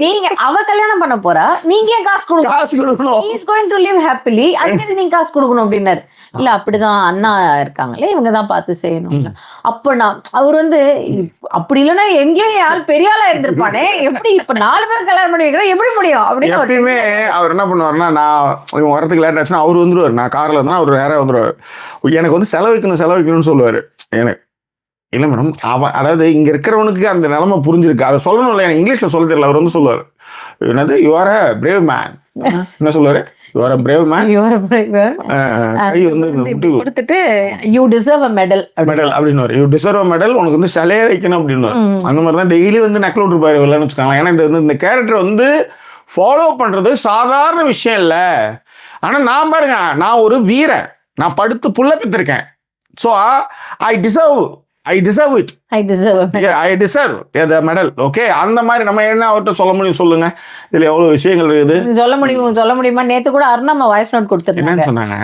நீங்க அவ கல்யாணம் பண்ண போறா, நீங்க ஏன் காசு கொடுக்கணும், he is going to live happily, அதுக்கு நீங்க காசு கொடுக்கணும் அப்படின்னாரு. இல்ல அப்படிதான் அண்ணா இருக்காங்களே இவங்கதான் பார்த்து செய்யணும். அப்ப நான் அவர் வந்து அப்படி இல்லைன்னா எங்கேயோ யாரும் பெரிய ஆளா இருந்திருப்பானே, எப்படி இப்ப 4 பேர் கல்யாணம் பண்ணி வைக்கிறேன் எப்படி முடியும் அப்படின்னு எப்பயுமே அவர் என்ன பண்ணுவாருன்னா, நான் இவன் வரதுக்கு லேட் ஆச்சுன்னா அவர் வந்துருவார். நான் கார்ல இருந்தா அவர் நேராக வந்துருவார். எனக்கு வந்து செலவைக்கணும்னு சொல்லுவாரு. எனக்கு இல்லை மேடம், அவன் அதாவது இங்க இருக்கிறவனுக்கு அந்த நிலைமை புரிஞ்சிருக்கு. அதை சொல்லணும் இல்லை, எனக்கு இங்கிலீஷ்ல சொல்ல தெரியல. அவர் வந்து சொல்லுவார், என்னது you are a brave man. என்ன சொல்லுவாரு? You are a brave man. கை வந்து கொடுத்துட்டு யூ டிசர்வ் அ மெடல் அப்படின்னு யூ டிசர்வ் அ மெடல், உனக்கு வந்து சிலையே வைக்கணும் அப்படின்னு. அந்த மாதிரி தான் டெய்லி வந்து நக்கல் விட்டுருப்பாரு இல்லைன்னு வச்சுக்கோங்களேன். ஏன்னா இந்த கேரக்டர் வந்து ஃபாலோ பண்றது சாதாரண விஷயம் இல்லை. ஆனா நான் பாருங்க, நான் ஒரு வீரன், நான் படுத்து புள்ள பெற்றிருக்கேன். So I deserve it. I deserve the medal. Okay, அந்த மாதிரி நம்ம என்ன அவர்கிட்ட சொல்ல முடியும் சொல்லுங்க? இதுல எவ்வளவு விஷயங்கள் இருக்குது. சொல்ல முடியுமா? நேத்து கூட அருணாமா வாய்ஸ் நோட் கொடுத்துருந்தாங்க. என்ன சொன்னாங்க?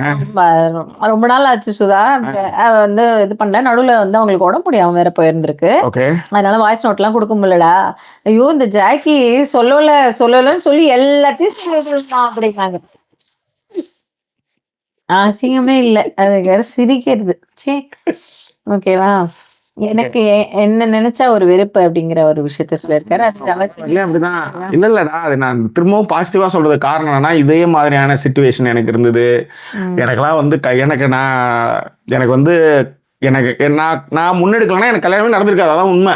ரொம்ப நாள் ஆச்சு சுதா வந்து இது பண்ண, நடுவுல வந்து அவங்களுக்கு உடம்பு முடியாம வேற போயிருந்திருக்கு. ஓகே, அதனால வாய்ஸ் நோட் எல்லாம் கொடுக்க முடியலடா. ஐயோ இந்த ஜாக்கி சொல்லலன்னு சொல்லி எல்லாத்தையும் சொல்லிடுறான் அப்படின்னாங்க. அசிங்கமே இல்லை, அது வேற சிரிக்கிறது. சே, ஓகேவா? எனக்கு என்ன நினைச்சா ஒரு வெறுப்பு அப்படிங்கிற ஒரு விஷயத்த சொல்லியிருக்காரு. அப்படிதான் இல்லடா, அது நான் திரும்பவும் பாசிட்டிவா சொல்றது காரணம் என்னன்னா, இதே மாதிரியான சிச்சுவேஷன் எனக்கு இருந்தது. எனக்கெல்லாம் வந்து எனக்கு வந்து நான் முன்னெடுக்கலன்னா எனக்கு கல்யாணமே நடந்திருக்காது. அதான் உண்மை.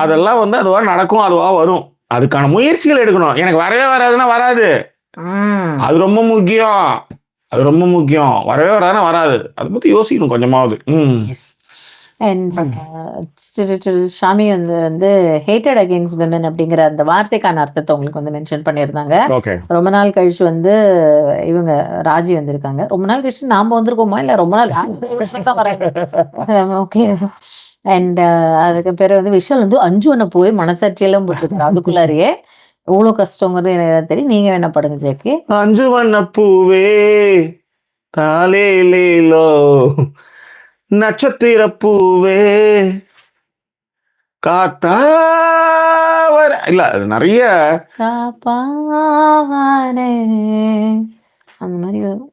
அதெல்லாம் வந்து அதுவா நடக்கும், அதுவா வரும். அதுக்கான முயற்சிகள் எடுக்கணும். எனக்கு வரவே வராதுன்னா வராது. அது ரொம்ப முக்கியம். வரவே வராதுன்னா வராது. அதை பத்தி யோசிக்கணும் கொஞ்சமாவது. ஷாமி வந்து ஹேட்டட் அகெயின்ஸ்ட் விமன் அப்படிங்கிற அந்த வார்த்தைக்கான அர்த்தத்தை உங்களுக்கு வந்து மென்ஷன் பண்ணியிருந்தாங்க. ரொம்ப நாள் கழிச்சு வந்து இவங்க ராஜி வந்திருக்காங்க. ரொம்ப நாள் கழிச்சு நாம வந்திருக்கோமா இல்ல ரொம்ப நாள் ஓகே. அண்ட் அதுக்கு பேர் வந்து விஷயம் வந்து அஞ்சுவனை போய் மனசாட்சியெல்லாம் போட்டுருக்காரு. அதுக்குள்ளாரியே எவ்வளோ கஷ்டங்கிறது எனக்கு தெரியும். நீங்க என்ன படுங்க ஜேக்கி? அஞ்சுவன பூவே தாலேலேலோ நட்சத்திர பூவே காத்தாவர இல்ல, அது நிறைய அந்த மாதிரி வரும்.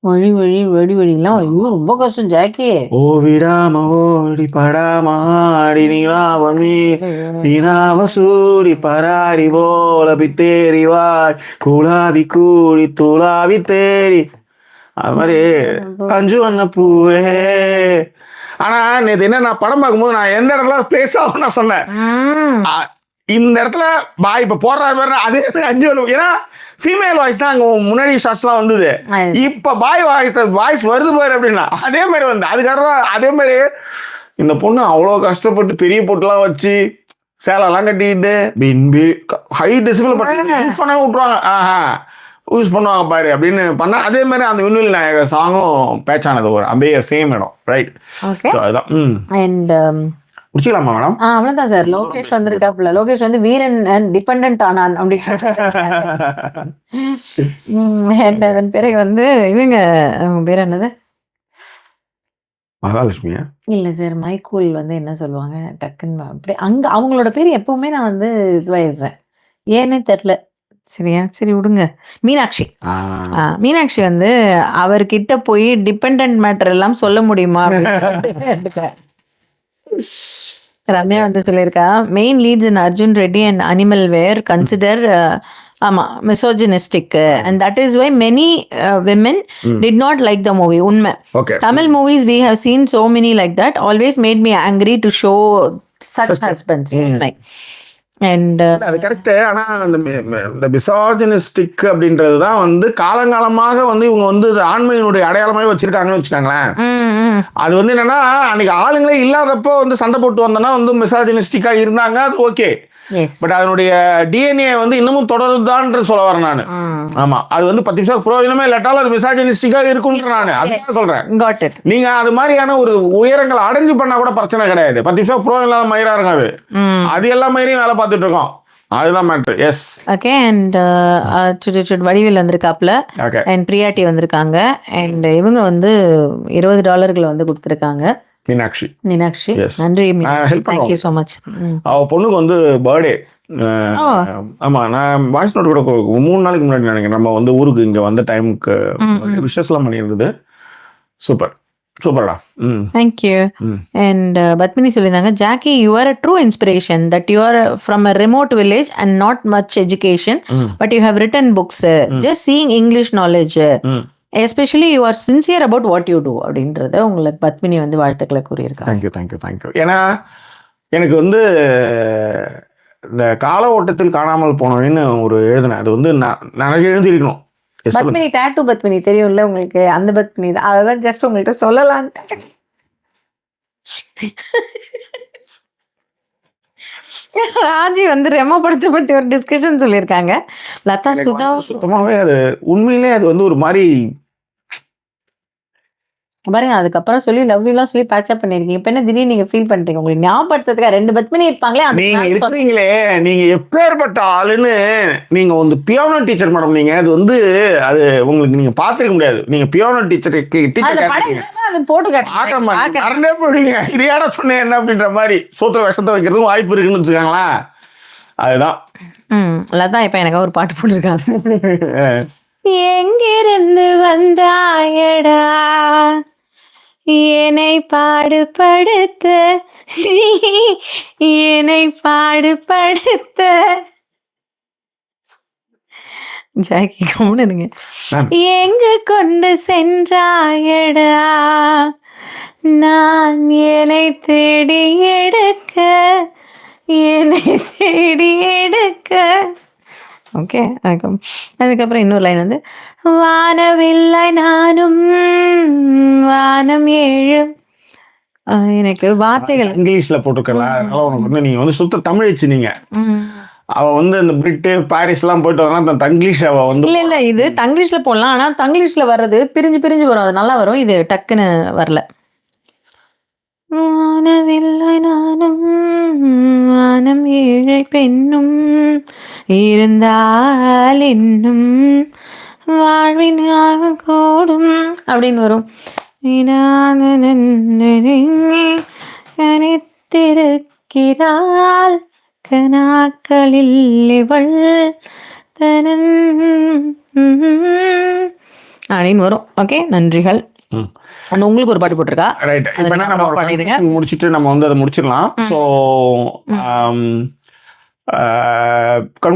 வழிலாம் ஐயோ ரொம்ப கஷ்டம் ஜாக்கி. ஓ விடாம ஓடி படாம ஆடி நீனாவ சூடி பராரி போல பித்தேரி வாய் குலாவி கூடி துளாவி தேடி, அது மாதிரி அஞ்சு வண்ண பூவே. ஆனா நேற்று என்ன, நான் படம் பார்க்கும்போது நான் எந்த இடத்துல பிளேஸ் ஆகும் நான் சொன்னேன். இந்த இடத்துல பாய் இப்ப போடுறாரு பாரு, அதே மாதிரி அஞ்சு வண்ண, ஏன்னா ஃபீமேல் வாய்ஸ் தான் அங்க முன்னாடி ஷார்ட்ஸ்லாம் வந்தது. இப்ப பாய் வாய்ஸ் வருது பாரு அப்படின்னா அதே மாதிரி வந்து அதுக்காக அதே மாதிரி இந்த பொண்ணு அவ்வளோ கஷ்டப்பட்டு பெரிய பொட்டுலாம் வச்சு சேலெல்லாம் கட்டிக்கிட்டு ஹை டெசிபிள் யூஸ் பண்ண விட்டுருவாங்க. யூஸ் பண்ணுவாங்க பாரு அப்படின்னு பண்ணா, அதே மாதிரி அந்த விண்வெளி நாயக சாங்கும் பேச்சானது ஒரு அதே சேம் இடம், ரைட்? அதுதான். அண்ட் முடிச்சுக்கலாமா மேடம்? அவ்வளவுதான் சார். லோகேஷ் வந்திருக்காப்புல. லோகேஷ் வந்து வீரன் டிபெண்டன்ட் ஆனான் அப்படின்னு. அதன் பிறகு வந்து இவங்க பேர் என்னது, மகாலட்சுமியா? இல்ல சார், மைக்கூல் வந்து என்ன சொல்லுவாங்க டக்குன்னு அப்படி அங்க அவங்களோட பேர் எப்பவுமே நான் வந்து இதுவாயிடுறேன், ஏன்னே தெரியல. சரியா, சரி விடுங்க. மீனாட்சி. மீனாட்சி வந்து அவர்கிட்ட போய் டிபெண்டன்ட் மேட்டர் எல்லாம் சொல்ல முடியுமா? ரம்யா வந்து சொல்லியிருக்கா, main leads in Arjun Reddy and Animal were consider ஆமா misogynistic and that is why many women did not like the movie. உண்மை. Tamil movies we have seen so many like that always made me angry to show such husbands. உண்மை. And அது correct. ஆனா இந்த misogynistic அப்படின்றது தான் வந்து காலங்காலமாக வந்து இவங்க வந்து ஆண்மையினுடைய அடையாளமாவே வச்சிருக்காங்கன்னு வச்சுக்காங்களேன். அது வந்து என்னன்னா, அன்னைக்கு ஆளுங்களே இல்லாதப்போ வந்து சண்டை போட்டு வந்தோன்னா வந்து மிசோஜினிஸ்டிக்கா இருந்தாங்க, அது ஓகே. பட் அதனுடைய டிஎன்ஏ வந்து இன்னமும் தொடருதான்னு சொல்ல வரேன் நான். ஆமா, அது வந்து 10 நிமிஷம் பிரயோஜனமே இல்லாட்டாலும் அது மிசோஜினிஸ்டிக்கா இருக்குன்ற நான் அதுக்காக சொல்றேன். நீங்க அது மாதிரியான ஒரு உயரங்களை அடைஞ்சு பண்ணா கூட பிரச்சனை கிடையாது. 10 நிமிஷம் பிரயோஜனம் இல்லாத மயிரா இருக்காது, அது எல்லா மயிரையும் வேலை பார்த்துட்டு இருக்கோம். அதுதான் மேட்ரு. எஸ். ஓகே. அண்ட் வடிவில் வந்திருக்காப்ல அண்ட் பிரியாட்டி வந்திருக்காங்க. அண்ட் இவங்க வந்து $20 வந்து கொடுத்துருக்காங்க. மீனாட்சி. நன்றி. Thank you so much. அவ பொண்ணுக்கு வந்து பர்த்டே. ஆமா, நான் வாய்ஸ் நோட் கூட 3 நாளைக்கு முன்னாடி நினைக்கிறேன் நம்ம வந்து ஊருக்கு இங்க வந்த டைமுக்கு விஷஸ்லாம் பண்ணியிருந்தது. சூப்பர். சூப்பர்டா. ம் தேங்க்யூ. ம் அண்ட் பத்மினி சொல்லியிருந்தாங்க, Jackie you are a true inspiration that you are from a remote village and not much education but you have written books just seeing English knowledge hmm especially you are sincere about what you do அப்படின்றத உங்களுக்கு பத்மினி வந்து வாழ்த்துக்களை கூறியிருக்காங்க. Thank you. ஏன்னா எனக்கு வந்து இந்த கால ஓட்டத்தில் காணாமல் போனவன்னு ஒரு எழுதினேன். அது வந்து நான் எழுதியிருக்கணும். பத்மினி டாட்டூ பத்மினி தெரியும்ல உங்களுக்கு, அந்த பத்மினி தான். அதெல்லாம் ஜஸ்ட் உங்கள்கிட்ட சொல்லலான்ட்டு. ராஜி வந்து ரெமோ படத்தை பத்தி ஒரு டிஸ்கஷன் சொல்லியிருக்காங்க. லதா சுதா சுத்தமாவே அது உண்மையிலே அது வந்து ஒரு மாதிரி பாருங்க, அதுக்கப்புறம் சொல்லி லவ் யூலாம் சொல்லி பேட்சப் பண்ணிருக்கீங்க. இப்ப என்ன திடீர்னு நீங்க ஃபீல் பண்றீங்க? உங்களுக்கு ஞாபகப்படுத்துறதுக்கு 2 பத்மினி இருப்பாங்களே, நீங்க இருக்கிறீங்களே, நீங்க எப்பேற்பட்ட ஆளுன்னு. நீங்க வந்து பியானோ டீச்சர் மேடம். நீங்க அது வந்து அது உங்களுக்கு நீங்க பாத்துக்க முடியாது. நீங்க பியானோ டீச்சர் அது போட்டு மறந்தே போயிடுவீங்க. இது ஏடா சொன்னேன் என்ன அப்படின்ற மாதிரி சூத்திர விஷத்தை வைக்கிறதுக்கும் வாய்ப்பு இருக்குன்னு வச்சுக்காங்களேன். அதுதான். லதா இப்ப எனக்கு ஒரு பாட்டு போட்டிருக்காங்க. எங்கிருந்து வந்தாயடா என்னை பாடுபடுத்த, என்னை பாடுபடுத்த. ஜாக்கி கம்முனுங்க. எங்கு கொண்டு சென்றாயடா நான் என்னை தேடி எடுக்க, என்னை தேடி எடுக்க. ஓகே, அதுக்கப்புறம் இன்னொரு லைன் வந்து, வானவில்லை நானும் வானம் ஏழு. எனக்கு வார்த்தைகள் இங்கிலீஷ்ல போட்டிருக்கலாம். அதனால உனக்கு வந்து நீங்க வந்து சுத்த தமிழச்சு. நீங்க அவ வந்து இந்த பிரிட்டு பாரிஸ் எல்லாம் போயிட்டு வரலாம். தங்கிலீஷ் அவ வந்து இல்ல இது தங்கிலீஷ்ல போடலாம். ஆனா தங்கிலீஷ்ல வர்றது பிரிஞ்சு பிரிஞ்சு வரும், அது நல்லா வரும். இது டக்குன்னு வரல. வானவில்லை நானும் வானம் ஏழை பெண்ணும் இருந்தால் இன்னும் வாழ்வினாக கூடும் அப்படின்னு வரும். கனித்திருக்கிறாள் கனாக்களில் இவள் தனன் அப்படின்னு வரும். ஓகே, நன்றிகள். உங்களுக்கு ஒரு பாட்டு போட்டிருக்கா. ரைட். இப்போ என்ன நம்ம முடிச்சுட்டு நம்ம வந்து அதை முடிச்சிடலாம். So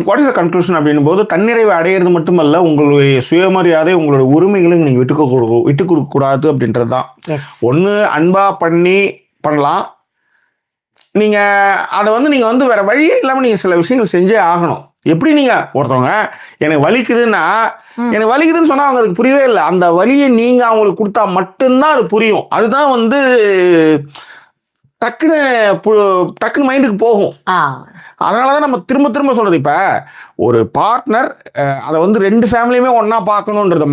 what is the conclusion அப்படின்னும் போது, தன்னிறைவை அடையிறது மட்டுமல்ல, உங்களுடைய சுயமரியாதை உங்களுடைய உரிமைகளும் நீங்கள் விட்டு கொடுக்க கூடாது அப்படின்றது தான். ஒன்று அன்பா பண்ணலாம். நீங்கள் அதை வந்து நீங்கள் வந்து வேற வழியே இல்லாமல் நீங்கள் சில விஷயங்கள் செஞ்சே ஆகணும். எப்படி நீங்கள் ஒருத்தவங்க எனக்கு வலிக்குதுன்னா, எனக்கு வலிக்குதுன்னு சொன்னால் அவங்க அதுக்கு புரியவே இல்லை. அந்த வலியை நீங்கள் அவங்களுக்கு கொடுத்தா மட்டும்தான் அது புரியும். அதுதான் வந்து டக்குன்னு மைண்டுக்கு போகும். அதனால தான் நம்ம திரும்ப திரும்ப சொல்கிறது. இப்போ ஒரு பார்ட்னர் அதை வந்து 2 ஃபேமிலியுமே ஒன்றா பார்க்கணுன்றது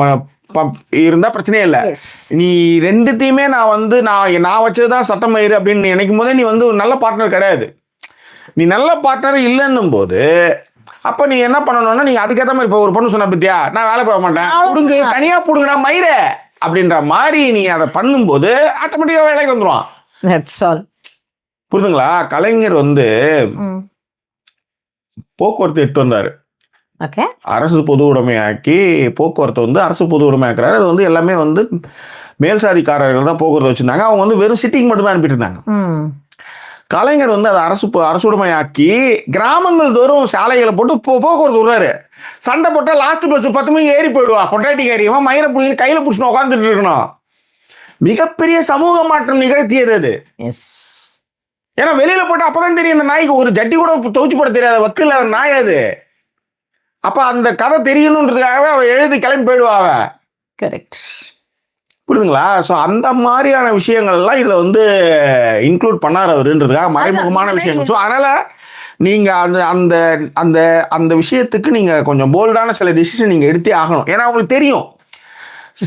இருந்தால் பிரச்சனையே இல்லை. நீ 2த்தையுமே நான் வந்து நான் வச்சது தான் சட்டமயிறு அப்படின்னு நினைக்கும் போதே நீ வந்து ஒரு நல்ல பார்ட்னர் கிடையாது. நீ நல்ல பார்ட்னர் இல்லைன்னும் போது அப்போ நீ என்ன பண்ணணும்னா, நீங்கள் அதுக்கேற்ற மாதிரி. இப்போ ஒரு பொண்ணு சொன்ன பத்தியா, நான் வேலை போக மாட்டேன், புடுங்கு தனியாக புடுங்கடா மயிறு அப்படின்ற மாதிரி நீ அதை பண்ணும்போது ஆட்டோமேட்டிக்காக வேலைக்கு வந்துடுவான். புரியுதுங்களா? கலைஞர் வந்து போக்குவரத்து எட்டு வந்தாரு. அரசு பொது உடைமையாக்கி போக்குவரத்தை வந்து அரசு பொது உடைமையாக்குறாரு. அது வந்து எல்லாமே வந்து மேல் சாதிக்காரர்கள் தான் போக்குவரத்து வச்சிருந்தாங்க. அவங்க வந்து வெறும் சிட்டிங் மட்டும் தான் அனுப்பிட்டு இருந்தாங்க. கலைஞர் வந்து அதை அரசுடைமையாக்கி கிராமங்கள் தோறும் சாலைகளை போட்டு போக்குவரத்து விடுறாரு. சண்டை போட்டால் லாஸ்ட் பஸ் 10 மணிக்கு ஏறி போயிடுவா. பொட்டாட்டிக்காரியவன் மயிரை பிடிச்சி கையில் பிடிச்சின்னு உட்காந்துட்டு இருக்கணும். மிகப்பெரிய சமூக மாற்றம் நிகழ்த்தியது அது. ஏன்னா வெளியில போட்டு அப்பதான் தெரியும் இந்த நாய்க்கு ஒரு ஜட்டி கூட துவச்சு போட தெரியாத வக்கில் நாய் அது. அப்ப அந்த கதை தெரியணுன்றதுக்காகவே அவ எழுதி கிளம்பி போயிடுவா. கரெக்ட். புரியுதுங்களா? ஸோ அந்த மாதிரியான விஷயங்கள்லாம் இதில் வந்து இன்க்ளூட் பண்ணார் அவருன்றதுக்காக மறைமுகமான விஷயங்கள். ஸோ அதனால் நீங்கள் அந்த அந்த அந்த அந்த விஷயத்துக்கு நீங்கள் கொஞ்சம் போல்டான சில டிசிஷன் நீங்கள் எடுத்தே ஆகணும். ஏன்னா அவங்களுக்கு தெரியும்.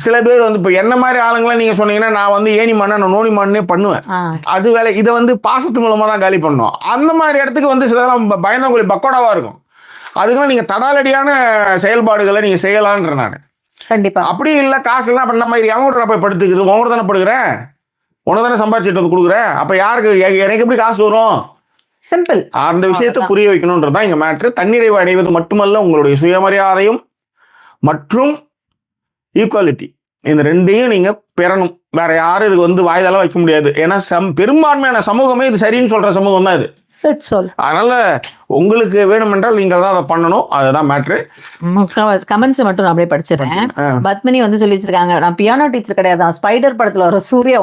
சில பேர் வந்து இப்போ என்ன மாதிரி ஆளுங்களாம் நீங்கள் சொன்னீங்கன்னா, நான் வந்து ஏணி மண்ணை நான் நோனி மண்ணே பண்ணுவேன், அது வேலை. இதை வந்து பாசத்து மூலமாக தான் காலி பண்ணணும். அந்த மாதிரி இடத்துக்கு வந்து சிலதெல்லாம் பயந்தவங்களை பக்கோடாவாக இருக்கும். அதுக்கெல்லாம் நீங்கள் தடாலடியான செயல்பாடுகளை நீங்கள் செய்யலான்ற நான். கண்டிப்பா. அப்படி இல்லை, காசு எல்லாம் பண்ண மாதிரி எவங்க போய் படுத்துக்கிறது? உங்க தானே படுக்கிறேன், உனக்கு தானே சம்பாதிச்சுட்டு வந்து கொடுக்குறேன். அப்போ யாருக்கு எனக்கு எப்படி காசு வரும்? சிம்பிள். அந்த விஷயத்தை புரிய வைக்கணுன்றது தான் இங்கே மேட்ரு. தன்னிறைவு அடைவது மட்டுமல்ல, உங்களுடைய சுயமரியாதையும் மற்றும் ஈக்குவாலிட்டி இந்த ரெண்டையும் நீங்க பெறணும். வேற யாரும் இதுக்கு வந்து வாய்தாலாம் வைக்க முடியாது. ஏன்னா பெரும்பான்மையான சமூகமே இது சரின்னு சொல்ற சமூகம் தான் இது. அதனால உங்களுக்கு வேணுமென்றால் நீங்கள் தான் அதை பண்ணணும். அதுதான் மேட்ரு. கமெண்ட்ஸ் மட்டும் நான் அப்படியே படிச்சிடுறேன். பத்மினி வந்து சொல்லி வச்சிருக்காங்க, நான் பியானோ டீச்சர் கிடையாது, ஸ்பைடர் படத்துல வர சூர்யா.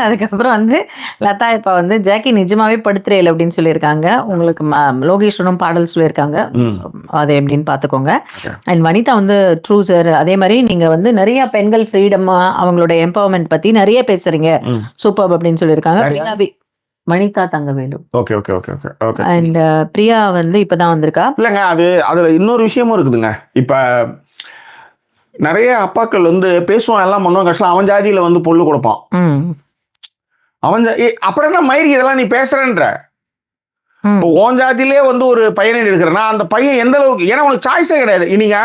அதுக்கப்புறம் வந்து லதா இப்ப வந்து ஜாக்கி நிஜமாவே படுத்துறையில் அப்படின்னு சொல்லியிருக்காங்க. உங்களுக்கு லோகேஸ்வரனும் பாடல் சொல்லியிருக்காங்க, அது எப்படின்னு பாத்துக்கோங்க. அண்ட் வனிதா வந்து ட்ரூ சார், அதே மாதிரி நீங்க வந்து நிறைய பெண்கள் ஃப்ரீடம், அவங்களோட எம்பவர்மெண்ட் பத்தி நிறைய பேசுறீங்க, சூப்பர் அப்படின்னு சொல்லியிருக்காங்க. Vanitha Thangavelu. Okay okay okay okay okay. And Priya வந்து இப்பதான் வந்திருக்கா. இல்லைங்க, அதுல இன்னொரு விஷயமும் இருக்குதுங்க. இப்ப நிறைய அப்பாக்கள் வந்து பேசுவான், எல்லாம் பண்ணுவான், கஷ்டம் அவன் ஜாதியில வந்து பொண்ணு கொடுப்பான். அவன் அப்புறம் என்ன மயிரி இதெல்லாம் நீ பேசுறன்ற. இப்போ உன் ஜாதியிலே வந்து ஒரு பையனை எடுக்கிறேன்னா அந்த பையன் எந்த அளவுக்கு, ஏன்னா உனக்கு சாய்ஸே கிடையாது. நீங்க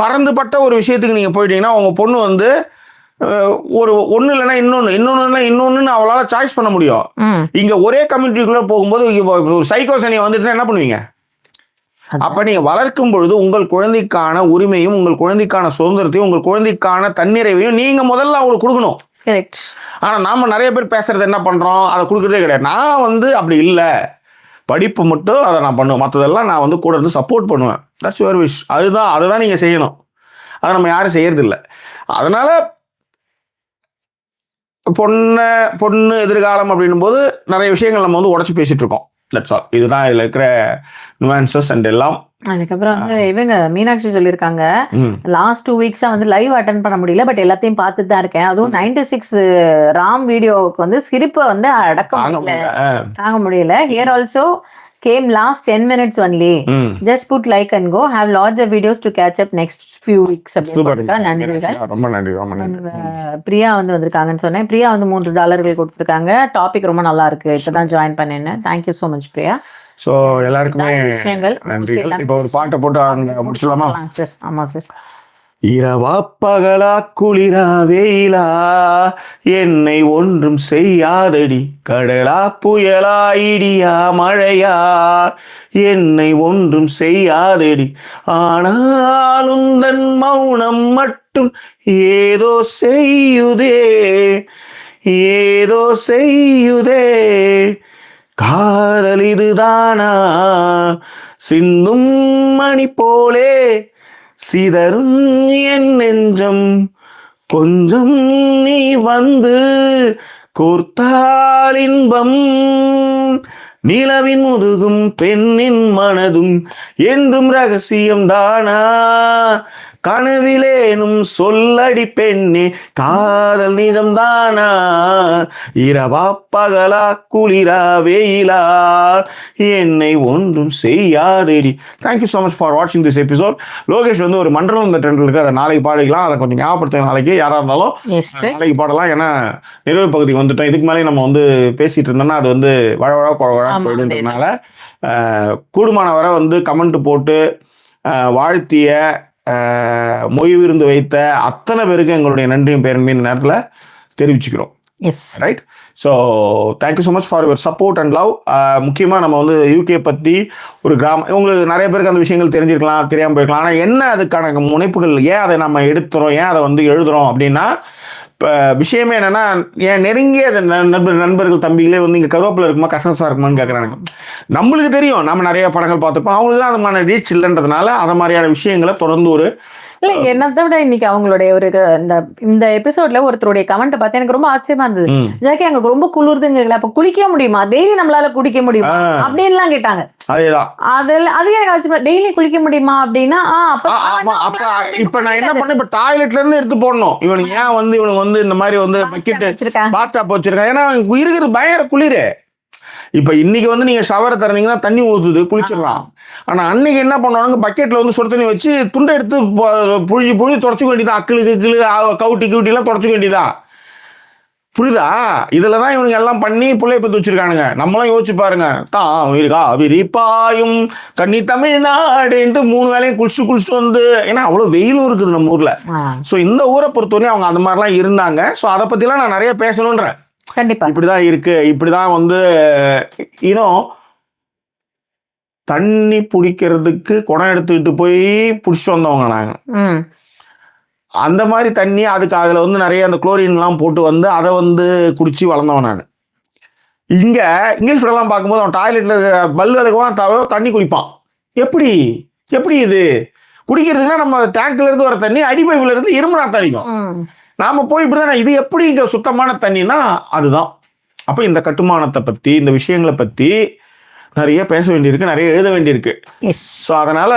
பறந்துபட்ட ஒரு விஷயத்துக்கு நீங்க போயிட்டீங்கன்னா உங்க பொண்ணு வந்து ஒரு ஒண்ணு இல்லைன்னா இன்னொன்னு அவளால சாய்ஸ் பண்ண முடியும். இங்க ஒரே கம்யூனிட்டிக்குள்ள போகும்போது ஒரு சைக்கோசனியை வந்துட்டு என்ன பண்ணுவீங்க? அப்ப நீங்க வளர்க்கும் பொழுது உங்கள் குழந்தைக்கான உரிமையும் உங்கள் குழந்தைக்கான சுதந்திரத்தையும் உங்கள் குழந்தைக்கான தன்னிறைவையும் நீங்க முதல்ல அவங்களுக்கு கொடுக்கணும். ஆனா நாம நிறைய பேர் பேசுறது என்ன பண்றோம், அதை கொடுக்கறதே கிடையாது. நான் வந்து அப்படி இல்லை, படிப்பு மட்டும் அதை நான் பண்ணுவேன், மற்றதெல்லாம் நான் வந்து கூட இருந்து சப்போர்ட் பண்ணுவேன். That's your wish. அதுதான் நீங்க செய்யணும். அதை நம்ம யாரும் செய்யறது இல்லை. அதனால பொண்ணு எதிர்காலம் அப்படின்னும் போது நிறைய விஷயங்கள் நம்ம வந்து உடச்சு பேசிட்டு இருக்கோம். That's all. இதுதான் இதுல இருக்கிற நுவான்சஸ் அண்ட் எல்லாம். அதுக்கப்புறம் வந்து இவங்க மீனாட்சி சொல்லியிருக்காங்க, லாஸ்ட் 2 வீக்ஸா வந்து லைவ் அட்டன் பண்ண முடியல, பட் எல்லாத்தையும் பார்த்துட்டு தான் இருக்கேன். அதுவும் 96 ராம் வீடியோவுக்கு வந்து சிரிப்பை வந்து தாங்க முடியல. Here also came last 10 minutes only. Just put like and go. Have lots of videos to catch up next few weeks. நன்றிகள். ரொம்ப நன்றி. பிரியா வந்து வந்திருக்காங்கன்னு சொன்னேன். பிரியா வந்து $3 கொடுத்துருக்காங்க. டாபிக் ரொம்ப நல்லா இருக்கு, இப்பதான் ஜாயின் பண்ணேன். Thank you so much Priya. So எல்லாருக்குமே நன்றிகள். இப்போ ஒரு பாட்டை போட்டு அங்கே முடிச்சலாமா சார்? ஆமா சார். இரவா பகலா குளிரா வெயிலா என்னை ஒன்றும் செய்யாதடி, கடலா புயலா இடியா மழையா என்னை ஒன்றும் செய்யாதடி, ஆனாலும் தன் மௌனம் மட்டும் ஏதோ செய்யுதே, ஏதோ செய்யுதே, காதல் இதுதானா, சிந்தும் மணி போலே சிதறும் என் நெஞ்சம், கொஞ்சம் நீ வந்து கோர்த்தால் இன்பம், நிலவின் முதுகும் பெண்ணின் மனதும் என்றும் ரகசியம் தானா, கனவிலேனும் சொல்லடி பெண்ணே காதல் நிஜம் தானா, இரவா பகலா குளிரா வெயிலா என்னை ஒன்றும் செய்யாதேடி. தேங்க்யூ ஸோ மச் ஃபார் வாட்சிங் திஸ் எபிசோட். லோகேஷ் வந்து ஒரு மண்டலம் இந்த ட்ரெண்ட் இருக்கு, அதை நாளைக்கு பாடிக்கலாம். அதை கொஞ்சம் ஞாபகப்படுத்த நாளைக்கு யாராக இருந்தாலும் நாளைக்கு பாடலாம். ஏன்னா நிறைவு பகுதிக்கு வந்துட்டோம். இதுக்கு மேலே நம்ம வந்து பேசிட்டு இருந்தோம்னா அது வந்து வழவழா போயிடுன்றதுனால கூடுமான வரை வந்து கமெண்ட் போட்டு வாழ்த்திய மொய் விருந்து வைத்த அத்தனை பேருக்கு எங்களுடைய நன்றியும் பேரன்மையின் நேரத்தில் தெரிவிச்சுக்கிறோம். Right. So thank you so much for your support and love. முக்கியமாக நம்ம வந்து யூகே பற்றி ஒரு உங்களுக்கு நிறைய பேருக்கு அந்த விஷயங்கள் தெரிஞ்சிருக்கலாம், தெரியாமல் போயிருக்கலாம். ஆனால் என்ன அதுக்கான முனைப்புகள், ஏன் அதை நம்ம எடுத்துகிறோம், ஏன் அதை வந்து எழுதுகிறோம் அப்படின்னா, இப்போ விஷயமே என்னென்னா, என் நெருங்கிய நண்பர்கள் தம்பிகளே வந்து இங்கே கருவேப்பில் இருக்குமா கசகசா இருக்குமான்னு கேட்குறாங்க. நம்மளுக்கு தெரியும், நம்ம நிறைய படங்கள் பார்த்துருப்போம், அவங்களுக்கு அதுமான ரீச் இல்லைன்றதுனால அதை மாதிரியான விஷயங்களை தொடர்ந்து ஒரு இல்ல என்னத்தை விட இன்னைக்கு அவங்களுடைய ஒரு இந்த எபிசோட்ல ஒருத்தருடைய கமெண்ட் பார்த்து எனக்கு ரொம்ப ஆச்சரியமா இருந்தது. ஜாக்கி அங்க ரொம்ப குளிர்துங்க, அப்ப குளிக்க முடியுமா, டெய்லி நம்மளால குடிக்க முடியுமா அப்படின்லாம் கேட்டாங்க. அது எனக்கு ஆச்சரியமா, டெய்லி குளிக்க முடியுமா அப்படின்னா இப்ப நான் என்ன பண்ணேன், இப்ப டாய்லெட்ல இருந்து எடுத்து போடணும். இவனுக்கு ஏன் வந்து இவனுக்கு வந்து இந்த மாதிரி வந்து பக்கெட் பாத்டப் வச்சிருக்கான், ஏன்னா இருக்கிறது பயங்கர குளிர். இப்போ இன்னைக்கு வந்து நீங்கள் ஷவரை திறந்தீங்கன்னா தண்ணி ஊற்றுது, குளிச்சிடலாம். ஆனால் அன்னைக்கு என்ன பண்ணுவாங்க, பக்கெட்டில் வந்து சுடு தண்ணி வச்சு துண்டை எடுத்து புழிஞ்சு தொடச்சிக்க வேண்டியதான். அக்கிளு கவுட்டிலாம் தொடச்சிக்க வேண்டியதான். புரியுதா? இதில் தான் இவனுங்க எல்லாம் பண்ணி பிள்ளைய பற்றி வச்சிருக்கானுங்க. நம்மளாம் யோசிச்சு பாருங்க, இருக்கா விரிப்பாயும் கன்னி தமிழ்நாடுன்ட்டு 3 வேலையும் குளிச்சுட்டு வந்து, ஏன்னா அவ்வளோ வெயிலும் இருக்குது நம்ம ஊரில். ஸோ இந்த ஊரை பொறுத்தவரையும் அவங்க அந்த மாதிரிலாம் இருந்தாங்க. ஸோ அதை பற்றிலாம் நான் நிறைய பேசணுன்றேன். கண்டிப்பா இப்படிதான் இருக்கு, இப்படிதான் வந்து தண்ணி பிடிக்கிறதுக்கு குடம் எடுத்துக்கிட்டு போய் பிடிச்சிட்டு வந்தவங்க நாங்க. அந்த மாதிரி தண்ணி அதுக்கு அதில் வந்து நிறைய அந்த குளோரின்லாம் போட்டு வந்து அதை வந்து குடிச்சு வளர்ந்தவன் நான். இங்கே இங்கிலீஷ் படம்லாம் பார்க்கும்போது அவன் டாய்லெட்டில் இருக்கிற பல்லு அழுகுவான் தண்ணி குடிப்பான். எப்படி இது குடிக்கிறதுக்குன்னா நம்ம டேங்க்ல இருந்து வர தண்ணி அடிப்பைப்புல இருந்து இரும்பு நாத்தம் அடிக்கும். நாம போய் இப்படிதான் இது எப்படி இங்க சுத்தமான தண்ணினா அதுதான். அப்போ இந்த கட்டுமானத்தை பற்றி இந்த விஷயங்களை பற்றி நிறைய பேச வேண்டியிருக்கு, நிறைய எழுத வேண்டியிருக்கு. ஸோ அதனால்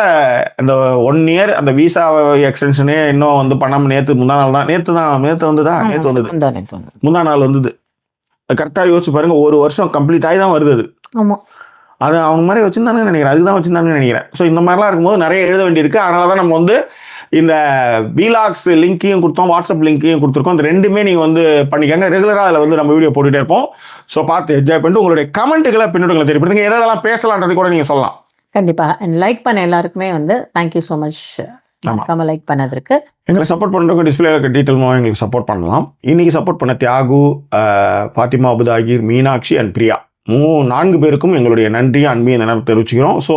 இந்த 1 year அந்த விசா எக்ஸ்டென்ஷனே இன்னும் வந்து பண்ணாமல் முந்தா நாள் வந்தது. கரெக்டாக யோசிச்சு பாருங்க, 1 வருஷம் கம்ப்ளீட் ஆகி தான் வருது. அது அவங்க மாதிரி வச்சுருந்தானு நினைக்கிறேன், அதுதான் வச்சுருந்தாங்கன்னு நினைக்கிறேன். ஸோ இந்த மாதிரிலாம் இருக்கும்போது நிறைய எழுத வேண்டியிருக்கு. அதனால தான் நம்ம வந்து இந்த வீலாக்ஸ் லிங்க்கையும் கொடுத்தோம், வாட்ஸ்அப் லிங்க்கையும் கொடுத்துருக்கோம். இந்த 2மே நீங்கள் வந்து பண்ணிக்கங்க. ரெகுலராக அதில் வந்து நம்ம வீடியோ போட்டுகிட்டே இருப்போம். ஸோ பார்த்து என்ஜாய் பண்ணிட்டு உங்களுடைய கமெண்ட்டுகளை பின்னோட்டங்களை தெரியப்படுத்துங்க. எதெல்லாம் பேசலான்றது கூட நீங்கள் சொல்லலாம். கண்டிப்பாக. அண்ட் லைக் பண்ண எல்லாருக்குமே வந்து தேங்க்யூ ஸோ மச். நம்ம லைக் பண்ணதுக்கு. எங்களை சப்போர்ட் பண்ணுறவங்க டிஸ்பிளே இருக்க டீட்டெயில் மூலம் எங்களுக்கு சப்போர்ட் பண்ணலாம். இன்றைக்கி சப்போர்ட் பண்ண தியாகு, ஃபாத்திமா அபுதாகிர், மீனாட்சி அண்ட் பிரியா 4 பேருக்கும் எங்களுடைய நன்றியை அன்பையும் நினைவு தெரிவிச்சுக்கிறோம். ஸோ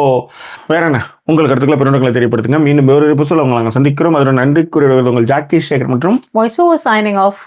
வேற என்ன உங்கள் கருத்துக்களை பின்னோட்டங்களை தெரியப்படுத்துங்க. மீண்டும் வேறு சொல்ல உங்களை நாங்கள் சந்திக்கிறோம். அதோட நன்றி கூறிய உங்கள் ஜாக்கி சேகர் மற்றும் வாய்ஸ் ஓவர் சைனிங் ஆஃப்.